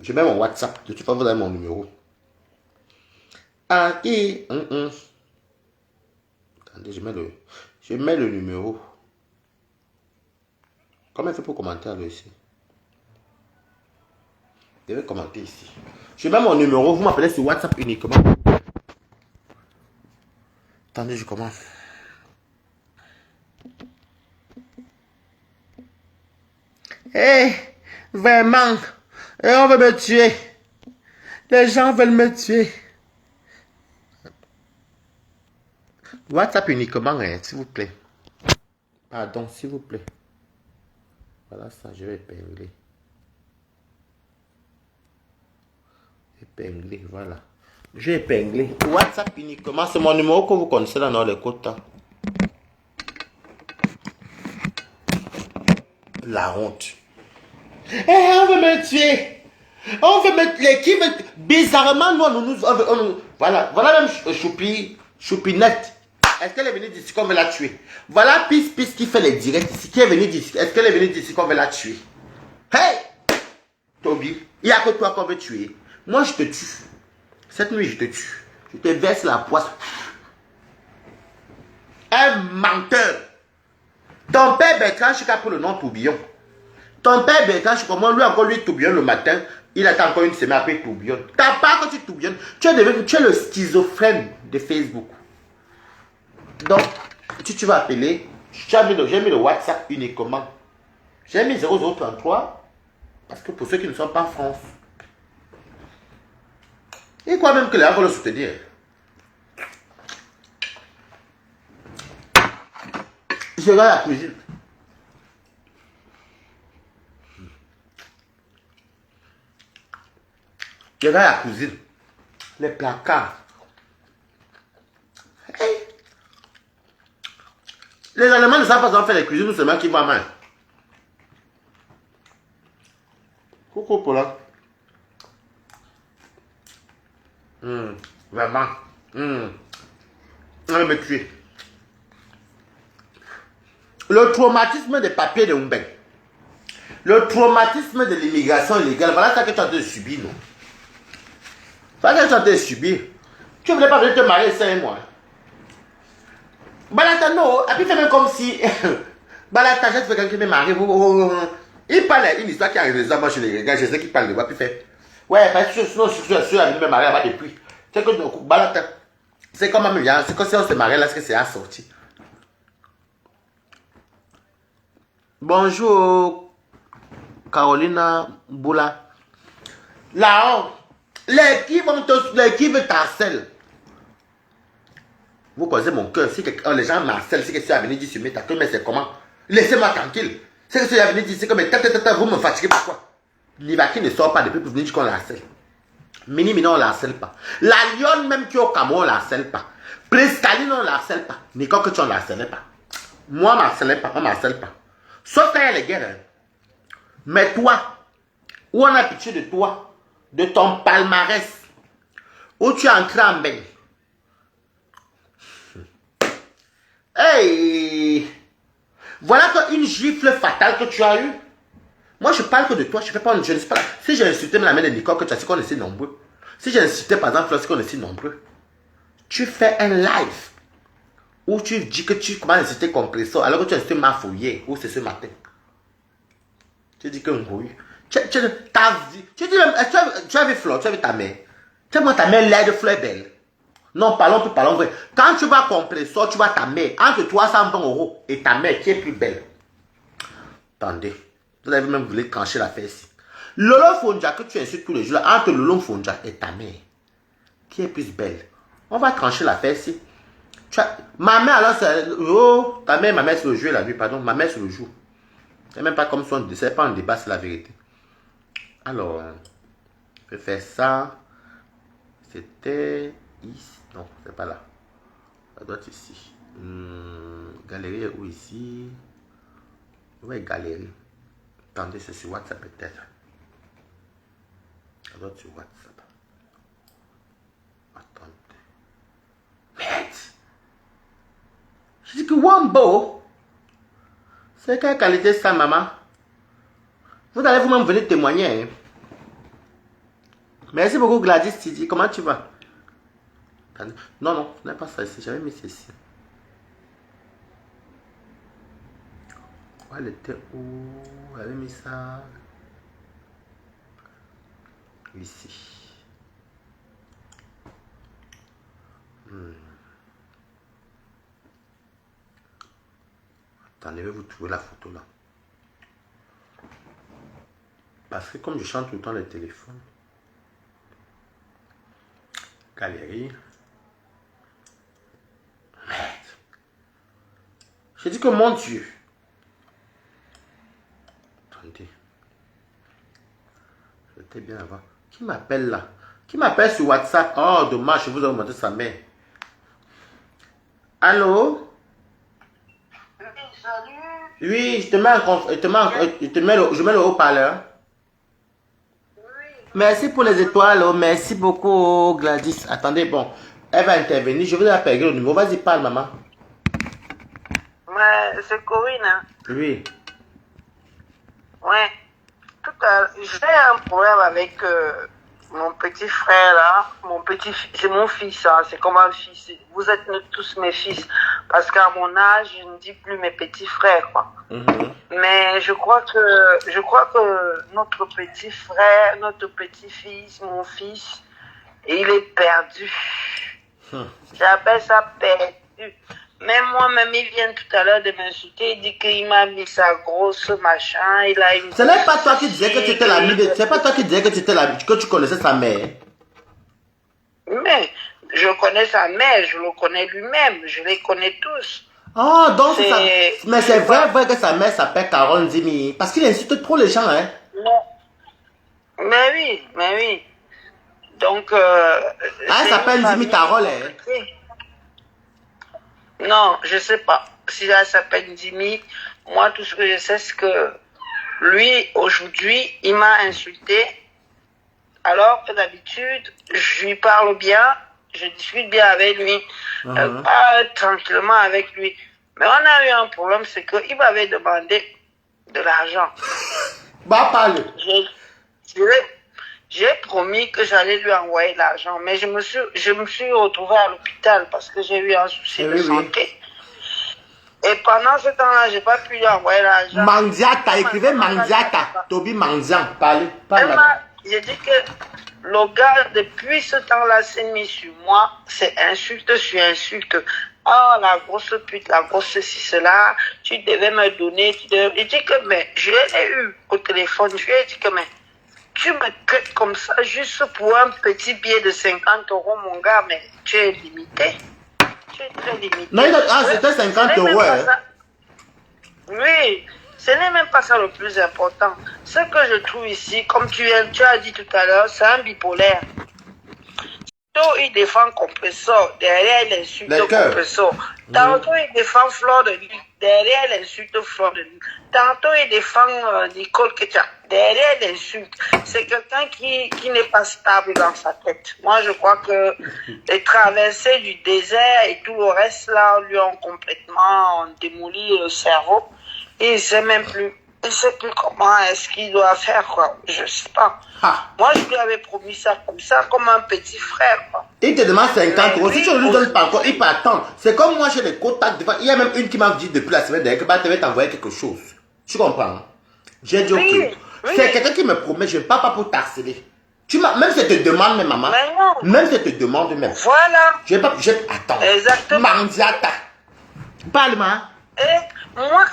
Je mets mon WhatsApp. De toute façon, vous avez mon numéro. Ah, et... Attendez, je mets le numéro. Comment il fait pour commenter là, ici? Je vais commenter ici. Je mets mon numéro. Vous m'appelez sur WhatsApp uniquement. Attendez, je commence. Vraiment, on veut me tuer. Les gens veulent me tuer. WhatsApp uniquement, hein, s'il vous plaît. Pardon, s'il vous plaît. Voilà ça, je vais épingler. Épingler, voilà. J'ai épinglé. WhatsApp uniquement, c'est mon numéro que vous connaissez dans les quotas. La honte. On veut me tuer. On veut me l'équipe. Bizarrement, voilà même Choupinette. Est-ce qu'elle est venue d'ici qu'on veut la tuer? Voilà Pis qui fait les directs ici. Qui est venu d'ici? Est-ce qu'elle est venue d'ici qu'on veut la tuer? Hey! Toby, il n'y a que toi qu'on veut tuer. Moi, je te tue. Cette nuit, je te tue. Je te verse la poisse. Un menteur. Ton père Bertrand, je pour le nom Tourbillon. Ton père Bertrand, je comment lui encore lui tourbillonne le matin. Il attend encore une semaine après tourbillonne. T'as pas que tu tourbillonnes. Tu es le schizophrène de Facebook. Donc, tu vas appeler. J'ai mis le WhatsApp uniquement. J'ai mis 0033. Parce que pour ceux qui ne sont pas en France. Et quoi même que les gens vont le soutenir. Je vais à la cuisine. Je vais à la cuisine. Les placards. Hey. Les Allemands ne savent pas faire les cuisines, nous seulement qui vont mal. Coucou Paula. Vraiment. On va me tuer. Le traumatisme des papiers de Mbeng. Le traumatisme de l'immigration illégale. Voilà ça que tu as de subir, non? Pas qu'elle soit subir. Tu ne voulais pas venir te marier 5 mois. Balata, non. Et puis, fais même comme si. Balata, j'ai fait quelqu'un qui me marie. Il parle une histoire qui arrive les hommes chez les gars. Je sais qu'il parle de moi. Puis fait. Ouais, parce que sinon, je suis à me marier là-bas depuis. C'est que Balata. C'est comme un milliard. C'est comme si on se mariait là, ce que c'est assorti. Bonjour, Carolina Boula. Là, l'équipe t'harcèle. Vous connaissez mon cœur. Si les gens m'harcèlent, c'est que tu as venu dire sur mes tatouages, mais c'est comment? Laissez-moi tranquille. C'est que tu as venu dire, c'est comme vous me fatiguez pourquoi? Nivaki ne sort pas depuis pour venir dire qu'on l'harcèle. Mini, on ne l'harcèle pas. La lionne même qui est au Cameroun, on ne l'harcèle pas. Prescaline, on ne l'harcèle pas. Nicole que tu ne l'harcèles pas. Moi, on ne m'harcèle pas. Sauf quand il y a les guerres. Mais toi, où on a pitié de toi, de ton palmarès, où tu es entré en bain. Hey! Voilà une gifle fatale que tu as eue. Moi, je parle que de toi, je ne sais pas. Si j'ai insulté la mère de Nicole, que tu as dit qu'on est si nombreux. Si j'ai insulté par exemple lorsqu'on est si nombreux, tu fais un live où tu dis que tu commences à insulter compresseur alors que tu as insulté ma fouillée, ou c'est ce matin. Tu dis que oui. Tu dis même, tu as vu Fleur, tu as vu ta mère. Tu as vu ta mère laide, Fleur belle. Non, parlons vrai. Quand tu vas compresseur, tu vois ta mère. Entre 320 € et ta mère qui est plus belle. Attendez. Vous avez même voulu trancher l'affaire ici. Lolo Fonja que tu insultes tous les jours, entre Lolo Fonja et ta mère, qui est plus belle. On va trancher l'affaire ici. Ma mère alors, oh, ta mère, ma mère c'est le jour, la vie, pardon, ma mère c'est le jour. C'est même pas comme son, c'est pas un débat, c'est la vérité. Alors, je vais faire ça. C'était ici. Non, c'est pas là. Ça doit être ici. Galerie ou ici. Ouais, galerie. Attendez, c'est sur WhatsApp peut-être. Ça doit être sur WhatsApp. Attendez. Merde! Je dis que Wambo, c'est quelle qualité ça, maman? Vous allez vous-même venir témoigner. Hein? Merci beaucoup, Gladys Tidi. Comment tu vas? Non, non, ce n'est pas ça ici. J'avais mis ceci. Elle était où? J'avais mis ça. Ici. Attendez, je vais vous trouver la photo là. Parce que comme je chante tout le temps le téléphone. Galerie. Merde. J'ai dit que mon Dieu. Attendez. J'étais bien avant. Qui m'appelle là? Qui m'appelle sur WhatsApp? Oh, dommage, je vous ai montré sa mère. Allô? Oui, salut. Oui, je mets le haut-parleur. Oui. Merci pour les étoiles. Oh, merci beaucoup, Gladys. Attendez, bon. Elle va intervenir. Je vous ai appelé le numéro. Vas-y, parle, maman. Mais c'est Corinne. Hein? Oui. Ouais. J'ai un problème avec mon petit frère là. C'est mon fils. Hein? C'est comme un fils. Vous êtes tous mes fils. Parce qu'à mon âge, je ne dis plus mes petits frères, quoi. Mais je crois que notre petit frère, notre petit-fils, mon fils, il est perdu. J'appelle ça perdu. Même moi-même, il vient tout à l'heure de m'insulter. Il dit qu'il m'a mis sa grosse machin. Il a une. Ce n'est pas toi qui disais que tu étais l'ami de. C'est pas toi qui disais que tu étais l'ami, que tu connaissais sa mère. Mais je connais sa mère, je le connais lui-même, je les connais tous. Oh, donc c'est ça. Mais c'est vrai que sa mère s'appelle Carole Ndimi. Parce qu'il insulte trop les gens, hein. Non. Mais oui. Donc. Elle s'appelle Ndimi Carole, hein. Non, je sais pas si elle s'appelle Ndimi. Moi, tout ce que je sais, c'est que lui, aujourd'hui, il m'a insulté. Alors que d'habitude, je lui parle bien, je discute bien avec lui, parle tranquillement avec lui. Mais on a eu un problème, c'est qu'il m'avait demandé de l'argent. Bah, parle. J'ai promis que j'allais lui envoyer l'argent. Mais je me suis retrouvée à l'hôpital parce que j'ai eu un souci de santé. Et pendant ce temps-là, je n'ai pas pu lui envoyer l'argent. Mandiata, écrivez Mandiata. Toby Mandian, parlez. J'ai dit que le gars, depuis ce temps-là, s'est mis sur moi. C'est insulte sur insulte. Oh, la grosse pute, la grosse ceci, cela. Tu devais me donner. J'ai dit que, mais, je l'ai eu au téléphone. Je lui ai dit que, mais, tu me traites comme ça juste pour un petit billet de 50 €, mon gars, mais tu es limité. Tu es très limité. Non, c'était 50 €. Hein. Oui, ce n'est même pas ça le plus important. Ce que je trouve ici, comme tu as dit tout à l'heure, c'est un bipolaire. Tantôt il défend Compressor, derrière il insulte Compressor. Tantôt il défend Fleur de Lys, derrière il insulte Fleur de Lys. Tantôt il défend Nicole Ketcha, derrière il insulte. C'est quelqu'un qui n'est pas stable dans sa tête. Moi je crois que les traversées du désert et tout le reste là lui ont complètement démoli le cerveau. Et il sait même plus. Il ne sait plus comment est-ce qu'il doit faire, quoi. Je ne sais pas. Ah. Moi, je lui avais promis ça comme ça, comme un petit frère, quoi. Il te demande 50 €. Si tu ne lui donnes pas encore, il peut attendre. C'est comme moi, j'ai des contacts devant. Il y a même une qui m'a dit depuis la semaine dernière que tu vas t'envoyer quelque chose. Tu comprends? J'ai dit, ok. C'est quelqu'un qui me promet, je ne parle pas pour t'harceler. Même si elle te demande, même maman. Même si elle te demande, même. Voilà. Attends. Exactement. Mandiata. Parle-moi. Et moi,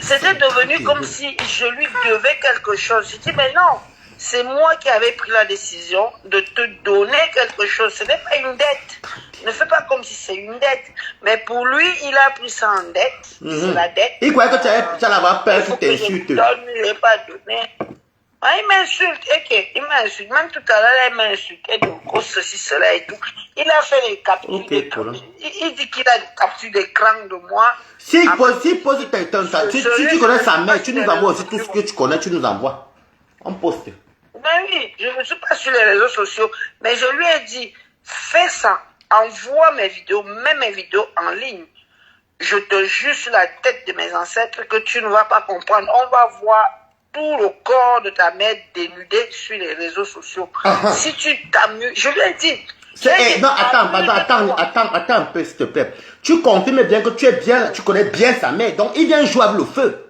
c'était devenu comme si je lui devais quelque chose. Je dis, mais non, c'est moi qui avais pris la décision de te donner quelque chose. Ce n'est pas une dette. Ne fais pas comme si c'est une dette. Mais pour lui, il a pris ça en dette. C'est la dette. Il croyait que tu allais avoir peur qu'il t'insulte. Je ne l'ai pas donné. Ah, il m'insulte, ok, il m'insulte. Même tout à l'heure, il m'a insulté de gros ceci, cela et tout. Il a fait les captures d'écran. Il dit qu'il a des captures d'écran de moi. Si tu connais sa mère, tu nous envoies aussi tout ce que tu connais, tu nous envoies. On poste. Ben oui, je ne suis pas sur les réseaux sociaux, mais je lui ai dit, fais ça, envoie mes vidéos, mets mes vidéos en ligne. Je te jure sur la tête de mes ancêtres que tu ne vas pas comprendre. On va voir tout le corps de ta mère dénudé sur les réseaux sociaux. Si tu t'amuses, je lui ai dit. Non, attends un peu, s'il te plaît. Tu confirmes bien que tu connais bien sa mère, donc il vient jouer avec le feu.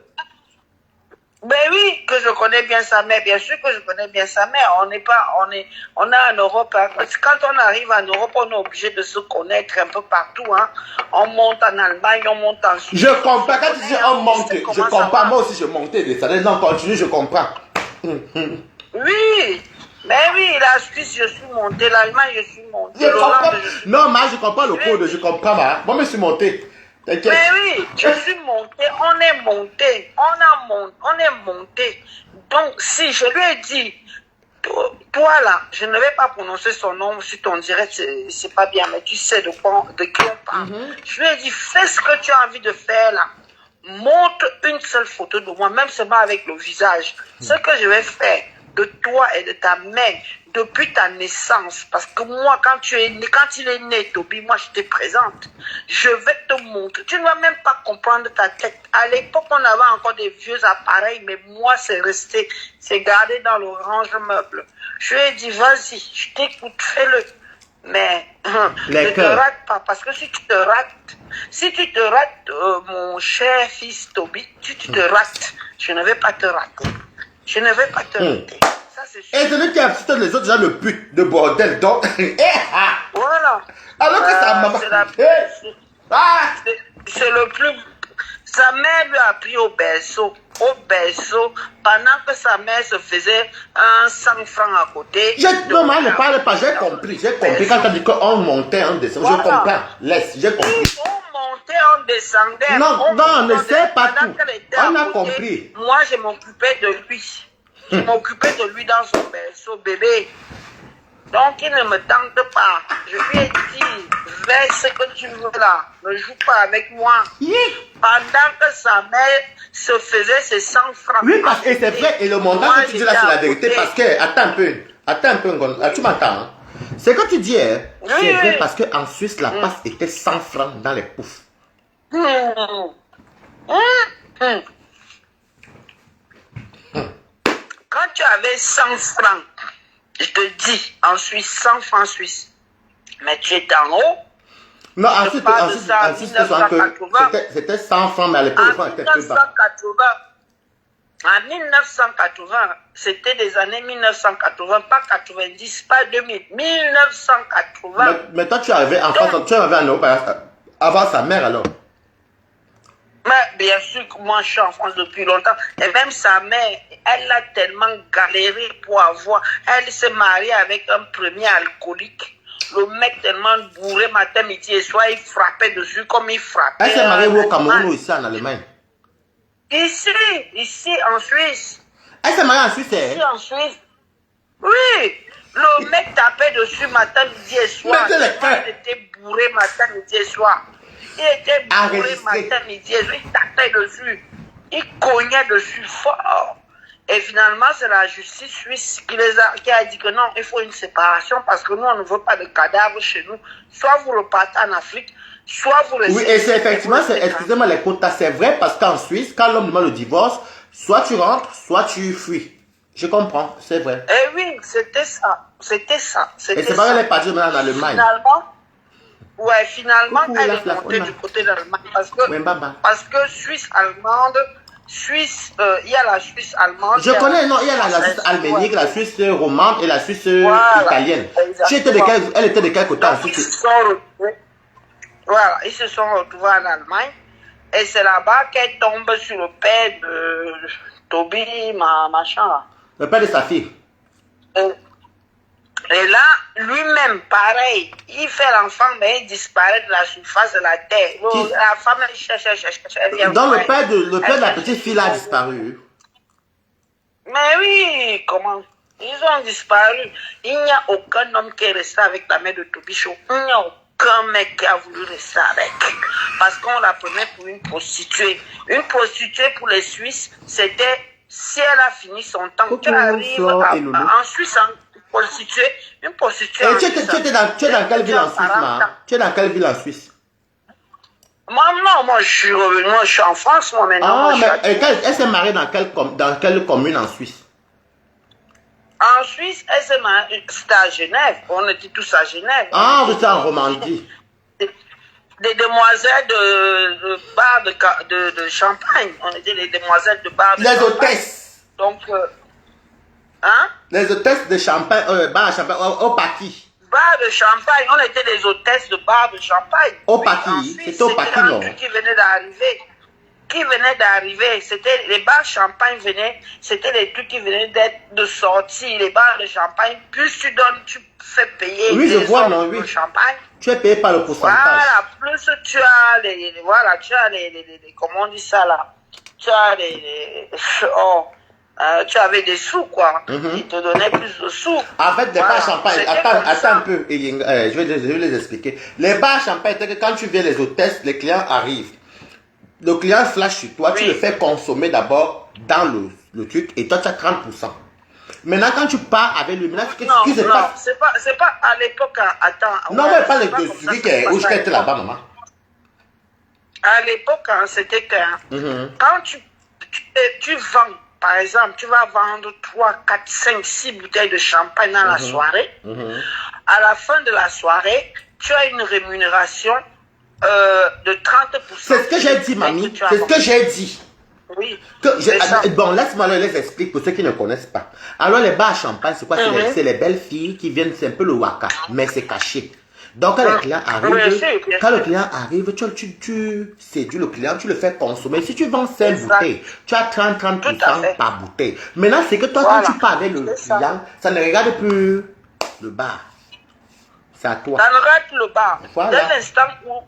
Ben oui, que je connais bien sa mère, bien sûr que je connais bien sa mère. On est en Europe, hein. Quand on arrive en Europe, on est obligé de se connaître un peu partout, hein. On monte en Allemagne, on monte en Suisse. Je comprends, quand tu dis on monte, je comprends, moi aussi je montais des salaires, non, continue, je comprends. Oui, mais oui, la Suisse, je suis monté, l'Allemagne, je suis monté. Non, moi je comprends le code, je comprends, moi je suis monté. Mais oui, je suis monté, on est monté, on est monté. Donc, si je lui ai dit, toi là, je ne vais pas prononcer son nom sur ton direct, c'est pas bien, mais tu sais de qui on parle. Je lui ai dit, fais ce que tu as envie de faire là. Montre une seule photo de moi, même seulement avec le visage. Ce que je vais faire de toi et de ta mère depuis ta naissance, parce que moi, quand il est né, Toby, moi, je te présente. Je vais te montrer. Tu ne vas même pas comprendre ta tête. À l'époque, on avait encore des vieux appareils, mais moi, c'est resté, c'est gardé dans le range-meuble. Je lui ai dit, vas-y, je t'écoute, fais-le. Mais ne te rate pas, parce que si tu te rates, mon cher fils Toby, tu te rates. Je ne vais pas te rater. Je ne vais pas te rater. Ça, c'est sûr. Et celui qui a cité les autres gens le but de bordel, donc. Voilà. Alors que sa maman. C'est le plus. Sa mère lui a pris au berceau, pendant que sa mère se faisait un 100 francs à côté. Non, mais ne parle pas, j'ai compris. Quand tu as dit qu'on montait, on descendait, je comprends. Laisse, j'ai compris. On montait, on descendait. Non, on ne sait pas tout. On a compris. Moi, je m'occupais de lui. Je m'occupais de lui dans son berceau, bébé. Donc, il ne me tente pas. Je lui ai dit, fais ce que tu veux là. Ne joue pas avec moi. Pendant que sa mère se faisait ses 100 francs. Oui, parce que c'est vrai. Et le montant que tu dis là, c'est la vérité. Parce que, attends un peu, tu m'entends. Hein? C'est que tu dis, hein, c'est vrai parce qu'en Suisse, la passe était 100 francs dans les poufs. Quand tu avais 100 francs, Je te dis, en Suisse, 100 francs suisses. Mais tu es en haut. Non, Je ensuite, parle de ça en 1980. c'était 100 francs, mais à l'époque, le franc En était plus bas. 1980, c'était des années 1980, pas 90, pas 2000, 1980. Mais toi, tu arrivais en France, tu arrivais en Europe avant sa mère alors. Mais bien sûr que moi, je suis en France depuis longtemps. Et même sa mère, elle a tellement galéré pour avoir. Elle s'est mariée avec un premier alcoolique. Le mec tellement bourré matin, midi et soir, il frappait dessus comme il frappait. Elle s'est mariée au Cameroun ou ici en Allemagne? Ici en Suisse. Elle s'est mariée en Suisse, Ici en Suisse. Oui. Le mec tapait dessus matin, midi et soir. Mettez les cœurs. Il était bourré matin, midi et soir. Il était bourré matin, midi et soir. Il tapait dessus. Il cognait dessus fort. Et finalement, c'est la justice suisse qui a dit que non, il faut une séparation parce que nous, on ne veut pas de cadavres chez nous. Soit vous repartez en Afrique, soit vous restez... Oui, et c'est effectivement, excusez-moi les quotas, c'est vrai parce qu'en Suisse, quand l'homme demande le divorce, soit tu rentres, soit tu fuis. Je comprends, c'est vrai. Eh oui, c'était ça. C'était ça. Et c'est pas elle est partie maintenant en Allemagne. Finalement, elle est montée du côté de l'Allemagne parce que Suisse allemande, il y a la Suisse allemande. Je connais, non, il y a la Suisse alménique, la Suisse romande et la Suisse italienne. Elle était de quel côté en Suisse? Voilà, ils se sont retrouvés en Allemagne et c'est là-bas qu'elle tombe sur le père de Toby, machin là. Le père de sa fille. Et là, lui-même, pareil, il fait l'enfant, mais il disparaît de la surface de la terre. La femme, elle cherche. Donc le père de la petite fille a disparu. Mais oui, comment? Ils ont disparu. Il n'y a aucun homme qui est resté avec la mère de Tobichon. Il n'y a aucun mec qui a voulu rester avec. Parce qu'on la prenait pour une prostituée. Une prostituée pour les Suisses, c'était si elle a fini son temps. Tu arrives en Suisse, une prostituée. Et tu es dans quelle ville en Suisse, ma? Tu es dans quelle ville en Suisse? Moi, je suis revenu, moi, je suis en France, moi, maintenant. Ah, mais elle s'est mariée dans quelle commune en Suisse? En Suisse, elle s'est mariée, c'était à Genève. On était tous à Genève. Ah, vous êtes en Romandie. Des demoiselles de bar de champagne. On était les demoiselles de bar de champagne. Les hôtesses. Donc, hein? Les hôtesses de champagne, bar à champagne, au Paki. Bar de champagne, on était des hôtesses de bar de champagne. Au Paki, c'était au Paki, non? Qui venait d'arriver. C'était les bars champagne venaient, c'était les trucs qui venaient de sortir, les bars de champagne. Plus tu donnes, tu fais payer. Oui, je vois, non, oui. Champagne. Tu es payé par le pourcentage. Voilà, plus tu as comment on dit ça là? Tu as tu avais des sous, quoi. Ils te donnaient plus de sous. En fait, les bars champagne, attends un peu, je vais les expliquer. Les bars champagne, c'est que quand tu viens, les hôtesses, les clients arrivent. Le client flash sur toi, tu le fais consommer d'abord dans le truc et toi, tu as 30%. Maintenant, quand tu pars avec lui, maintenant, qu'est-ce qui se passe? C'est pas à l'époque, attends. Non, mais pas de celui où j'étais là-bas, maman. À l'époque, c'était que quand tu vends, par exemple, tu vas vendre 3, 4, 5, 6 bouteilles de champagne dans la soirée. À la fin de la soirée, tu as une rémunération de 30%. C'est ce que j'ai dit, mamie. C'est ce que j'ai dit. Oui. Bon, laisse-moi les expliquer pour ceux qui ne connaissent pas. Alors, les bars à champagne, c'est quoi? C'est les belles filles qui viennent, c'est un peu le waka, mais c'est caché. Donc, quand le client arrive, tu séduis le client, tu le fais consommer. Si tu vends 5 bouteilles, tu as 30% par bouteille. Maintenant, c'est que toi, quand tu parles avec le client, ça ne regarde plus le bar. C'est à toi. Ça ne regarde plus le bar. Voilà. Dès l'instant où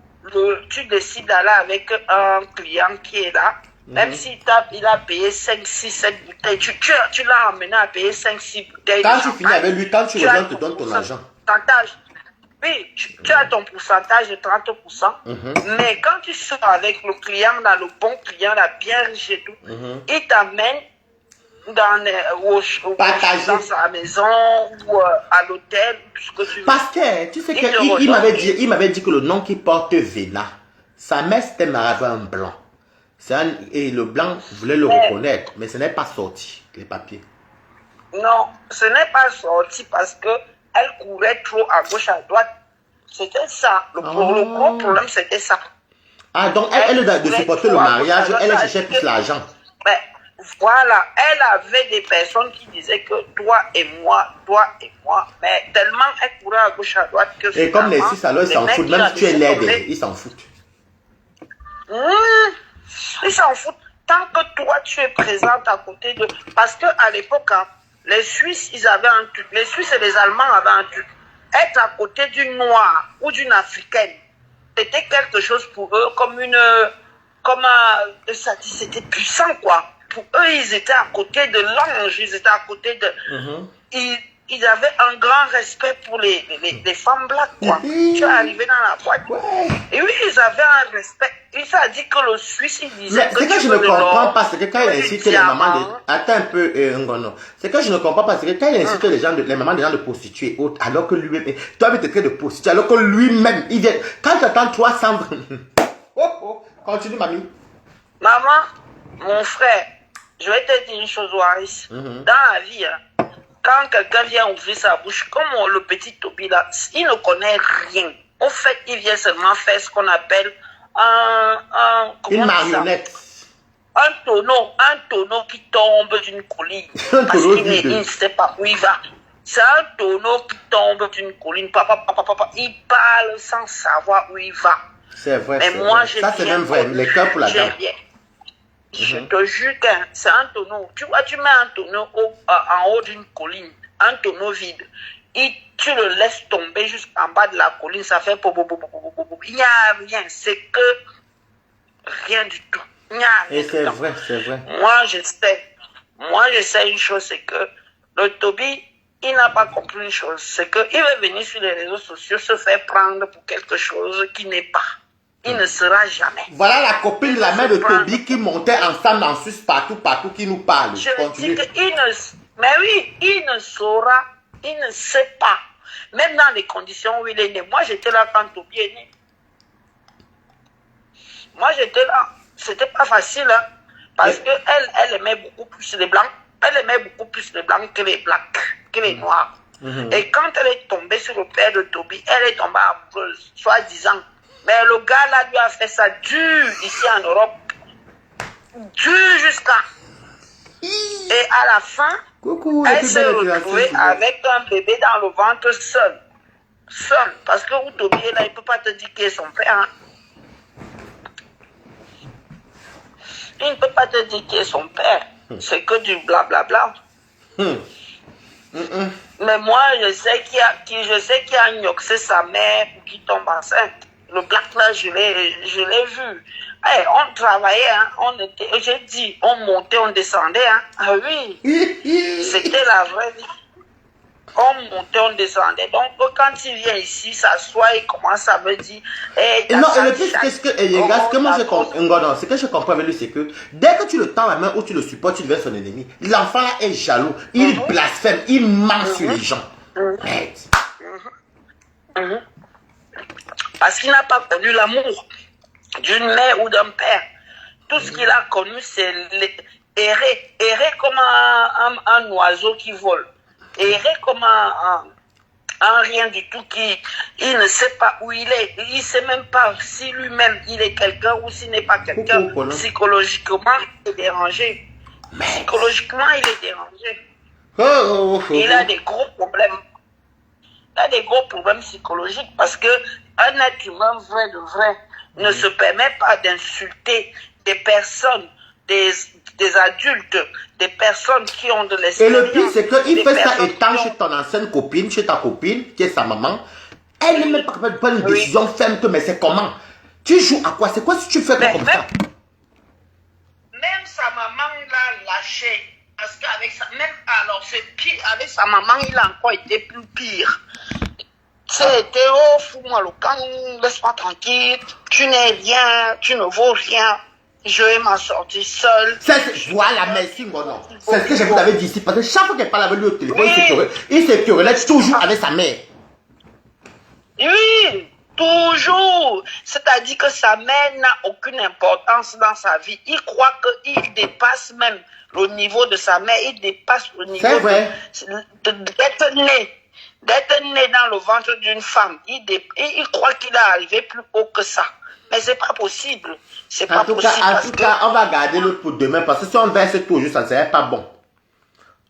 tu décides d'aller avec un client qui est là, même s'il a payé 5, 6, 7 bouteilles, tu l'as amené à payer 5, 6 bouteilles. Quand tu finis avec lui, quand tu reviens, te donne ton argent. Oui, tu as ton pourcentage de 30%, mais quand tu sors avec le client, dans le bon client, la bien riche et tout, il t'amène dans la maison ou à l'hôtel, tout ce que tu veux. Parce que, tu sais qu'il m'avait dit que le nom qu'il porte Vena, sa mère c'était Maravin blanc. Et le blanc voulait le reconnaître, mais ce n'est pas sorti, les papiers. Non, ce n'est pas sorti parce que elle courait trop à gauche, à droite. C'était ça. Le gros problème, c'était ça. Ah, donc elle de supporter le mariage, elle cherchait plus l'argent. Ben, voilà, elle avait des personnes qui disaient que toi et moi, mais tellement elle courait à gauche, à droite que... Et comme les Suisses, alors ils s'en foutent, même si tu es laide, ils s'en foutent. Ils s'en foutent. Tant que toi, tu es présente à côté de... Parce qu'à l'époque, hein, les Suisses, ils avaient un truc. Les Suisses et les Allemands avaient un truc. Être à côté d'une Noire ou d'une Africaine, c'était quelque chose pour eux comme une... Comme un... C'était puissant, quoi. Pour eux, ils étaient à côté de l'ange. Ils étaient à côté de... Ils avaient un grand respect pour les femmes black, quoi. Tu es arrivé dans la boîte. Et oui, ils avaient un respect. Il s'est dit que le Suisse, il disait mais que je ne comprends pas, c'est que quand il incite les mamans de... Attends un peu, Ngono. C'est que je ne comprends pas, c'est que quand il incite les mamans des gens de prostituer, alors que lui-même... Toi, tu es de prostituer, alors que lui-même, il vient... Quand tu attends 300... Continue, mamie. Maman, mon frère, je vais te dire une chose, Waris. Dans la vie, hein, quand quelqu'un vient ouvrir sa bouche, comme le petit Toby là, il ne connaît rien. Au fait, il vient seulement faire ce qu'on appelle une marionnette. Un tonneau qui tombe d'une colline. Parce qu'il ne sait pas où il va. C'est un tonneau qui tombe d'une colline. Papa, il parle sans savoir où il va. C'est vrai. Mais moi, ça, c'est même vrai. Les cœurs pour la dame. Je te jure que c'est un tonneau. Tu vois, tu mets un tonneau en haut d'une colline, un tonneau vide, et tu le laisses tomber jusqu'en bas de la colline, ça fait il n'y a rien, c'est que rien du tout. Il n'y a rien. Et c'est vrai, c'est vrai. Moi, je sais une chose, c'est que le Toby, il n'a pas compris une chose, c'est qu'il veut venir sur les réseaux sociaux se faire prendre pour quelque chose qui n'est pas. Il ne sera jamais. Voilà la copine de la mère de Toby qui montait ensemble en Suisse partout, qui nous parle. Je dis qu'il ne... Mais oui, il ne saura, il ne sait pas. Même dans les conditions où il est né. Moi, j'étais là quand Toby est né. Moi, j'étais là. C'était pas facile, hein, parce qu'elle aimait beaucoup plus les blancs. Elle aimait beaucoup plus les blancs que les blacks, que les noirs. Et quand elle est tombée sur le père de Toby, elle est tombée amoureuse, soi-disant. Mais le gars là lui a fait ça dur ici en Europe. Dur jusqu'à... Et à la fin, elle s'est retrouvée avec un bébé dans le ventre seul. Seul. Parce que où Toby est là, il ne peut pas te dire qui est son père. Hein. Il ne peut pas te dire qui est son père. C'est que du blablabla. Mais moi, je sais qu'il a gnoxé sa mère pour qu'il tombe enceinte. Le black là, je l'ai vu. Hey, on travaillait, hein, j'ai dit, on montait, on descendait. Hein. Ah oui, c'était la vraie vie. On montait, on descendait. Donc, quand il vient ici, s'assoit, il commence à me dire... Hey, non, et le plus, ce que je comprends avec lui, c'est que dès que tu le tends la main ou tu le supportes, tu deviens son ennemi. L'enfant là est jaloux, il blasphème, il ment sur les gens. Parce qu'il n'a pas connu l'amour d'une mère ou d'un père. Tout ce qu'il a connu, c'est errer comme un oiseau qui vole. Errer comme un rien du tout il ne sait pas où il est. Il ne sait même pas si lui-même il est quelqu'un ou s'il n'est pas quelqu'un. Psychologiquement, il est dérangé. Psychologiquement, il est dérangé. Il a des gros problèmes. Il a des gros problèmes psychologiques parce que un être humain vrai de vrai ne se permet pas d'insulter des personnes, des adultes, des personnes qui ont de l'expérience. Et le pire, c'est qu'il fait ça étant chez ton ancienne copine, chez ta copine, qui est sa maman. Elle n'est même pas capable de prendre une décision ferme, mais c'est comment? Tu joues à quoi? C'est quoi si tu fais comme ça? Même sa maman l'a lâché. Parce qu'avec sa... Même alors, c'est pire. Avec sa maman, il a encore été plus pire. C'était, oh, fous-moi le camp, laisse-moi tranquille. Tu n'es rien, tu ne vaux rien. Je vais m'en sortir seule. Voilà, merci, Ngono. C'est ce que je vous avais dit ici. Parce que chaque fois qu'elle parle avec lui au téléphone, il se querelle toujours avec sa mère. Oui, Toujours. C'est-à-dire que sa mère n'a aucune importance dans sa vie. Il croit qu'il dépasse même le niveau de sa mère. Il dépasse le niveau d'être né. D'être né dans le ventre d'une femme. Il croit qu'il est arrivé plus haut que ça. Mais c'est pas possible. C'est pas possible. En tout cas, on va garder l'autre pour demain. Parce que si on verse tout juste, ça ne serait pas bon.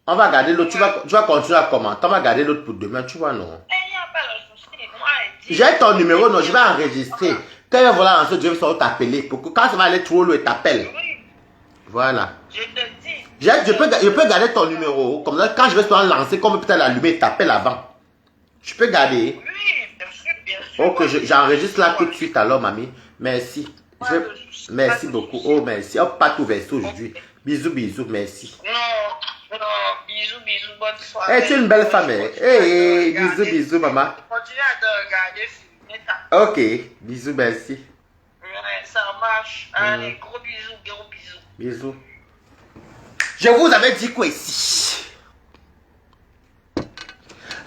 On va garder l'autre. Tu vas continuer à commenter. On va garder l'autre pour demain. Tu vois, non? J'ai ton numéro, non, je vais enregistrer. Quand il va vouloir lancer, je vais t'appeler. Pour que quand ça va aller trop loin, il t'appelle. Voilà. Je te dis. Je peux garder ton numéro. Comme ça, quand je vais te lancer, comme peut-être l'allumer, il t'appelle avant. Je peux garder. Oui, bien sûr, bien sûr. Ok, j'enregistre là tout de suite alors, mamie. Merci. Merci beaucoup. Oh, merci. Oh, pas tout verser aujourd'hui. Bisous, bisous, merci. Non, bisous, bisous, bonne soirée. Eh, tu es une belle femme. Eh, bisous, bisous, maman. Continue à te regarder filmer ta. Ok, bisous, merci. Ouais, ça marche. Allez, gros bisous, gros bisous. Bisous. Je vous avais dit quoi ici?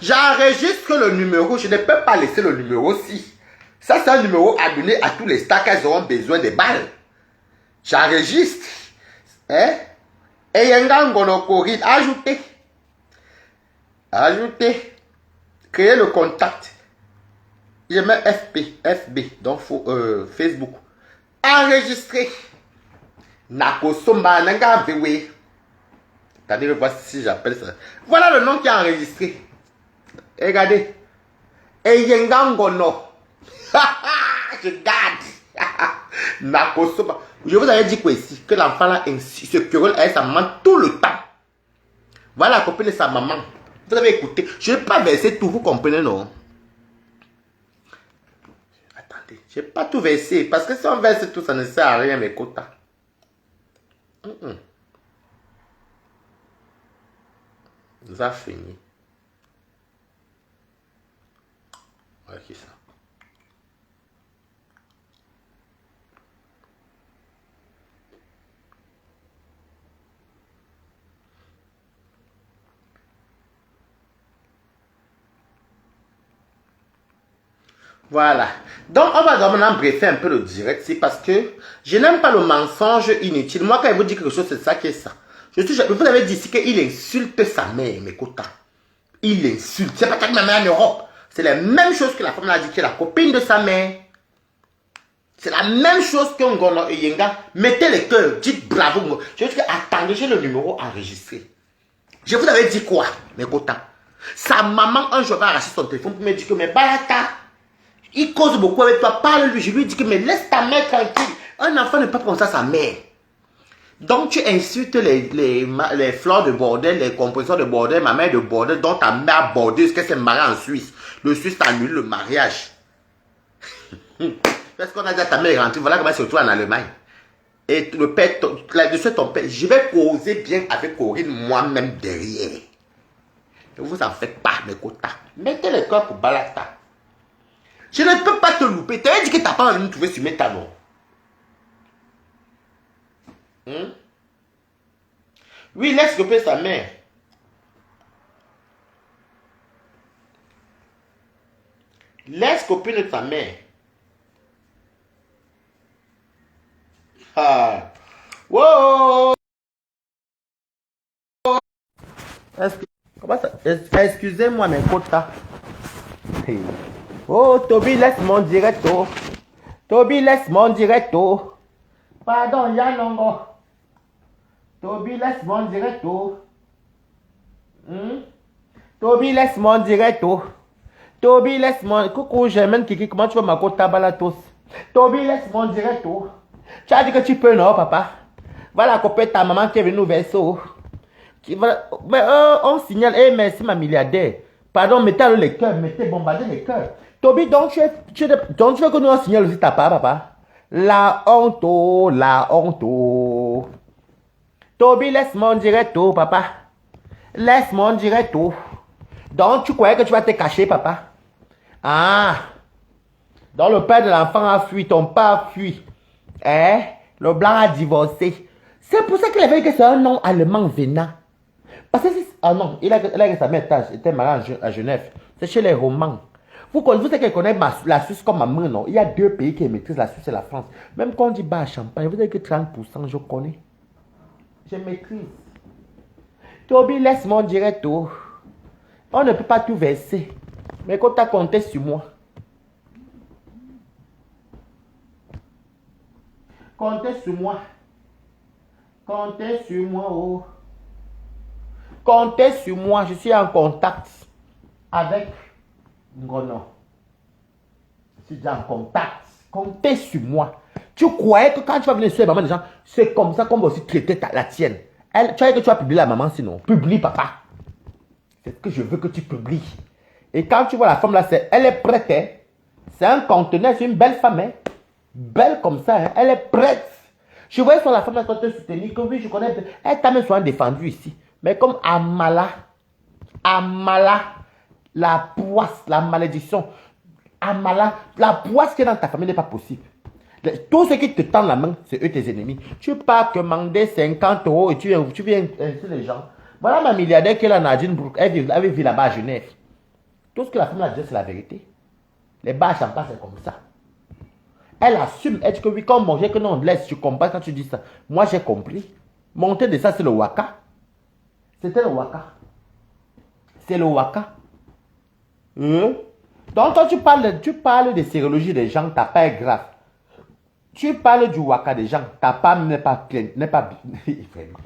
J'enregistre le numéro. Je ne peux pas laisser le numéro ci. Ça, c'est un numéro à donner à tous les stars qui auront besoin des balles. J'enregistre. Hein? Et Yengangonokorine, ajoutez. Ajoutez. Créez le contact. Je mets FB, donc Facebook. Enregistrer. Nakosomba Nanga Vewe. C'est-à-dire, voici si j'appelle ça. Voilà le nom qui est enregistré. Regardez. Eyengangono. Je garde. Nakosomba. Je vous avais dit quoi ici? Que l'enfant là se querelle avec sa maman tout le temps. Voilà la copine de sa maman. Vous avez écouté. Je n'ai pas versé tout, vous comprenez, non? Attendez, je n'ai pas tout versé. Parce que si on verse tout, ça ne sert à rien, mes quotas. Nous avons fini. Voilà qui ça. Voilà. Donc, on va maintenant briefer un peu le direct. C'est parce que je n'aime pas le mensonge inutile. Moi, quand il vous dit quelque chose, c'est ça qui est ça. Vous avez dit ici qu'il insulte sa mère, mes quotas. Il insulte. C'est pas comme ma mère en Europe. C'est la même chose que la femme a dit, qui est la copine de sa mère. C'est la même chose qu'un Gono et Yenga. Mettez les cœurs. Dites bravo. Je dis que attendez, j'ai le numéro enregistré. Je vous avais dit quoi, mes quotas? Sa maman, un jour, va arracher son téléphone pour me dire que, mais Balata, il cause beaucoup avec toi, parle-lui. Je lui dis que, mais laisse ta mère tranquille. Un enfant ne peut pas penser à sa mère. Donc, tu insultes les fleurs de bordel, les compositions de bordel, ma mère de bordel, dont ta mère bordeuse, qu'elle s'est mariée en Suisse. Le Suisse annule le mariage. Parce qu'on a dit à ta mère est rentrée, voilà comment elle se retrouve en Allemagne. Et le père, là-dessus ton père, je vais causer bien avec Corinne moi-même derrière. Ne vous en faites pas, mes quotas. Mettez le cœur pour Balata. Je ne peux pas te louper. Tu as dit que tu n'as pas envie de me trouver sur mes talons. Oui, laisse couper sa mère. Laisse copine de sa mère. Ah. Wow. Comment ça? Excusez-moi, mes quotas. Hey. Oh, Toby, laisse mon directo. Toby, laisse mon directo. Pardon, Yanongo. Toby, laisse mon directo. Toby, laisse mon directo. Toby, laisse mon... Coucou, Germaine Kiki, comment tu vas ma côte tabalatos? Toby, laisse mon directo. Tu as dit que tu peux, non, papa? Voilà, copine, ta maman qui est venue au verso. Mais on signale, eh, merci, ma milliardaire. Pardon, mettez les cœurs, mettez, bombardez les cœurs. Toby, donc tu veux que nous signale aussi ta part, papa? La honte, la honte. Toby, laisse mon directo, papa. Laisse mon directo. Donc, tu croyais que tu vas te cacher, papa? Ah. Donc, le père de l'enfant a fui, ton père a fui. Hein? Le blanc a divorcé. C'est pour ça qu'il avait dit que c'est un nom allemand venant. Parce que ah non, il a sa mère était marié à Genève. C'est chez les Romans. Vous savez qu'elle connaît la Suisse comme ma main, non? Il y a 2 pays qui maîtrisent la Suisse et la France. Même quand on dit bar à champagne, vous savez que 30%, je connais. Je maîtrise. Toby, laisse-moi direct. Oh. On ne peut pas tout verser. Mais quand tu as compté sur moi. Comptez sur moi. Comptez sur moi. Oh. Comptez sur moi. Je suis en contact avec Ngono. Je suis déjà en contact. Comptez sur moi. Tu croyais que quand tu vas venir sur les mamans des gens, c'est comme ça qu'on va aussi traiter la tienne. Tu croyais que tu vas publier la maman sinon. Publie, papa. C'est ce que je veux que tu publies. Et quand tu vois la femme là, elle est prête. Hein? C'est un conteneur, c'est une belle femme. Hein? Belle comme ça, hein? Elle est prête. Je voyais sur la femme là, te soutenir, que oui, je connais. Elle t'a même souvent défendu ici. Mais comme Amala, la poisse, la malédiction. Amala, la poisse qui est dans ta famille n'est pas possible. Tous ceux qui te tendent la main, c'est eux tes ennemis. Tu pars commander 50 € et tu viens insulter les gens. Voilà ma milliardaire qui est là, Nadine Brook. Elle vit là-bas à Genève. Tout ce que la femme a dit, c'est la vérité. Les bars à champagne, c'est comme ça. Elle assume. Elle dit que oui, quand on mangeait, que non, laisse. Tu comprends quand tu dis ça. Moi, j'ai compris. Monter de ça, c'est le waka. C'était le waka. C'est le waka. Donc, quand tu parles de sérologie des gens, ta part est grave. Tu parles du waka des gens, ta part n'est pas pleine, n'est pas vraiment.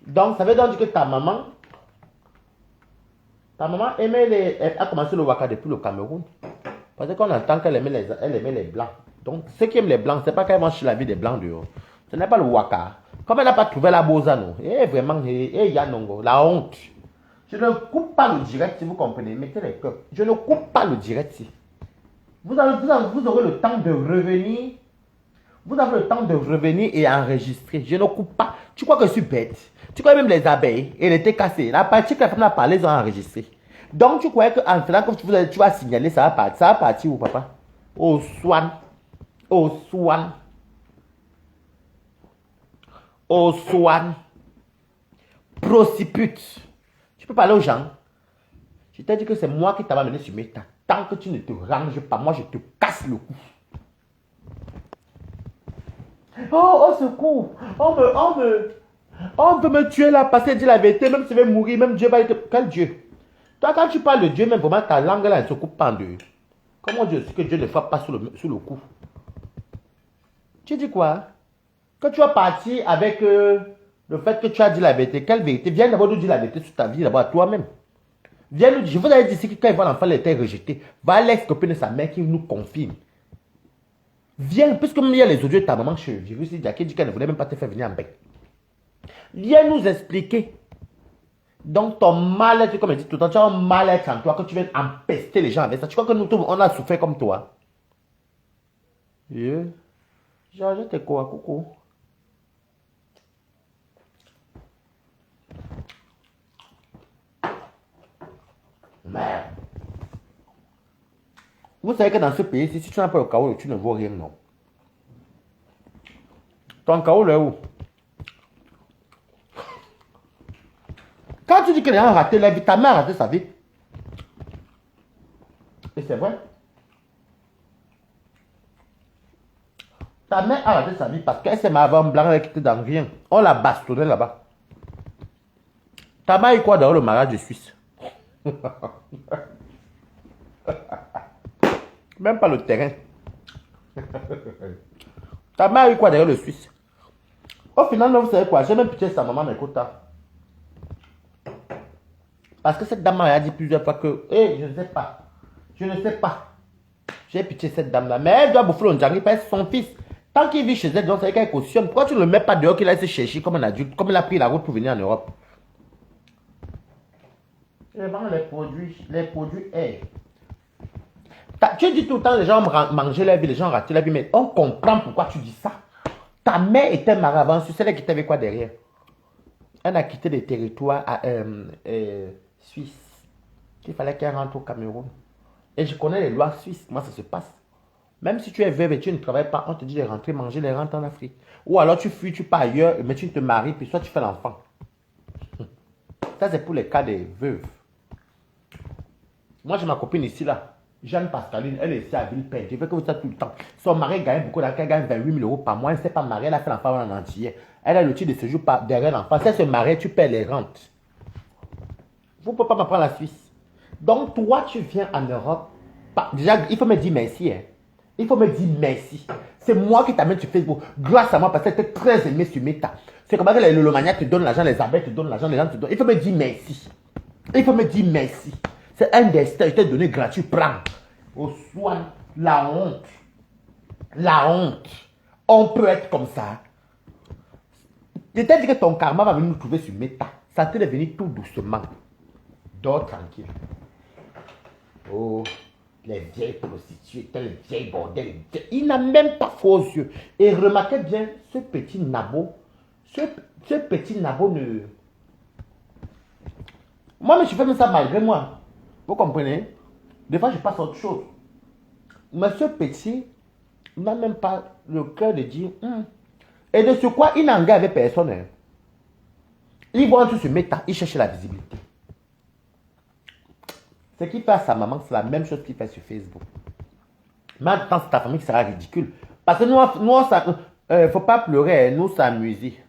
Donc, ça veut donc dire que ta maman a commencé le waka depuis le Cameroun. Parce qu'on entend qu'elle aimait les blancs. Donc, ceux qui aiment les blancs, c'est pas qu'elle mange la vie des blancs dehors. Ce n'est pas le waka. Comme elle n'a pas trouvé la boza, non. Vraiment, Yanongo, la honte. Je ne coupe pas le direct, si vous comprenez. Mettez les cœurs. Je ne coupe pas le direct. Vous aurez le temps de revenir. Vous avez le temps de revenir et enregistrer. Je ne coupe pas. Tu crois que je suis bête? Tu crois même les abeilles, elle était cassée. La partie que la femme a parlé, ils ont enregistré. Donc tu croyais qu'en faisant comme tu vas signaler, ça va partir où, papa? Au Swan. Au Swan. Au Swan. Procipute. Tu peux parler aux gens. Je t'ai dit que c'est moi qui t'avais amené sur mes tas. Tant que tu ne te ranges pas, moi je te casse le cou. Oh, au secours. On veut me tuer là parce qu'elle dit la vérité, même si je vais mourir, même Dieu va être... Quel Dieu? Toi, quand tu parles de Dieu, même vraiment, ta langue là, elle ne se coupe pas en deux. Comment Dieu sait que Dieu ne frappe pas sous le cou? Tu dis quoi? Que tu vas partir avec le fait que tu as dit la vérité. Quelle vérité? Viens d'abord nous dire la vérité sur ta vie, d'abord à toi-même. Viens nous dire, je vous avais dit ici que quand il voit l'enfant, il était rejeté. Va à l'ex-copine de sa mère qui nous confirme. Viens, puisque il y a les audios de ta maman chez Virus, qui dit qu'elle ne voulait même pas te faire venir en bec. Viens nous expliquer. Donc ton mal-être, comme je dis tout le temps, tu as un mal-être en toi, que tu viens empester les gens avec ça. Tu crois que nous tous, on a souffert comme toi? Yeah. Je t'ai quoi, coucou? Merde. Vous savez que dans ce pays, si tu n'as pas le kaolo, tu ne vaux rien, non? Ton kaolo est où? Quand tu dis que les gens ont raté la vie, ta mère a raté sa vie. Et c'est vrai. Ta mère a raté sa vie parce qu'elle s'est mariée en blanc, elle était dans rien. On l'a bastonné là-bas. Ta mère a eu quoi dans le mariage de Suisse? Même pas le terrain. Ta mère a eu quoi derrière le Suisse? Au final, vous savez quoi? J'ai même pitié de sa maman, mais écoute. Parce que cette dame m'a dit plusieurs fois que, je ne sais pas. Je ne sais pas. J'ai pitié de cette dame-là. Mais elle doit bouffer le njangri parce que son fils. Tant qu'il vit chez elle, donc c'est qu'elle cautionne. Pourquoi tu ne le mets pas dehors qu'il a se chercher comme un adulte, comme il a pris la route pour venir en Europe? Vraiment, les produits, tu dis tout le temps, les gens mangeaient la vie, les gens rataient la vie, mais on comprend pourquoi tu dis ça. Ta mère était maravante, c'est elle qui était avec quoi derrière? Elle a quitté les territoires suisses. Il fallait qu'elle rentre au Cameroun. Et je connais les lois suisses, comment ça se passe. Même si tu es veuve et tu ne travailles pas, on te dit de rentrer, manger les rentes en Afrique. Ou alors tu fuis, tu pars ailleurs, mais tu te maries, puis soit tu fais l'enfant. Ça, c'est pour les cas des veuves. Moi, j'ai ma copine ici, là. Jeanne Pascaline, elle est ici à Villepinte. Je veux que vous sachiez tout le temps. Son mari gagne beaucoup d'argent, elle gagne 28 000 € par mois. Elle ne s'est pas mariée, elle a fait l'enfant en entier. Elle a le titre de séjour derrière l'enfant. Si elle se marie, tu paies les rentes. Vous ne pouvez pas m'apprendre la Suisse. Donc, toi, tu viens en Europe. Déjà, il faut me dire merci. Hein. Il faut me dire merci. C'est moi qui t'amène sur Facebook. Grâce à moi, parce que tu es très aimé sur Meta. C'est comme ça que les Lolomania te donnent l'argent, les abeilles te donnent l'argent, les gens te donnent. Il faut me dire merci. Il faut me dire merci. C'est un destin, je t'ai donné gratuit. Prends. Au soin, la honte. La honte. On peut être comme ça. Je t'ai dit que ton karma va venir nous trouver sur Meta. Ça te devenu tout doucement. Dors tranquille. Oh, les vieilles prostituées, les vieilles bordels. Il n'a même pas faux yeux. Et remarquez bien, ce petit nabo, ce petit nabo ne... Moi, je fais même ça malgré moi. Vous comprenez? Des fois, je passe à autre chose. Mais ce petit n'a même pas le cœur de dire... Et de ce quoi, il n'engage avec personne. Hein. Il voit un truc sur Meta, il cherche la visibilité. Ce qu'il fait à sa maman, c'est la même chose qu'il fait sur Facebook. Maintenant, c'est ta famille qui sera ridicule. Parce que nous faut pas pleurer, nous s'amuser.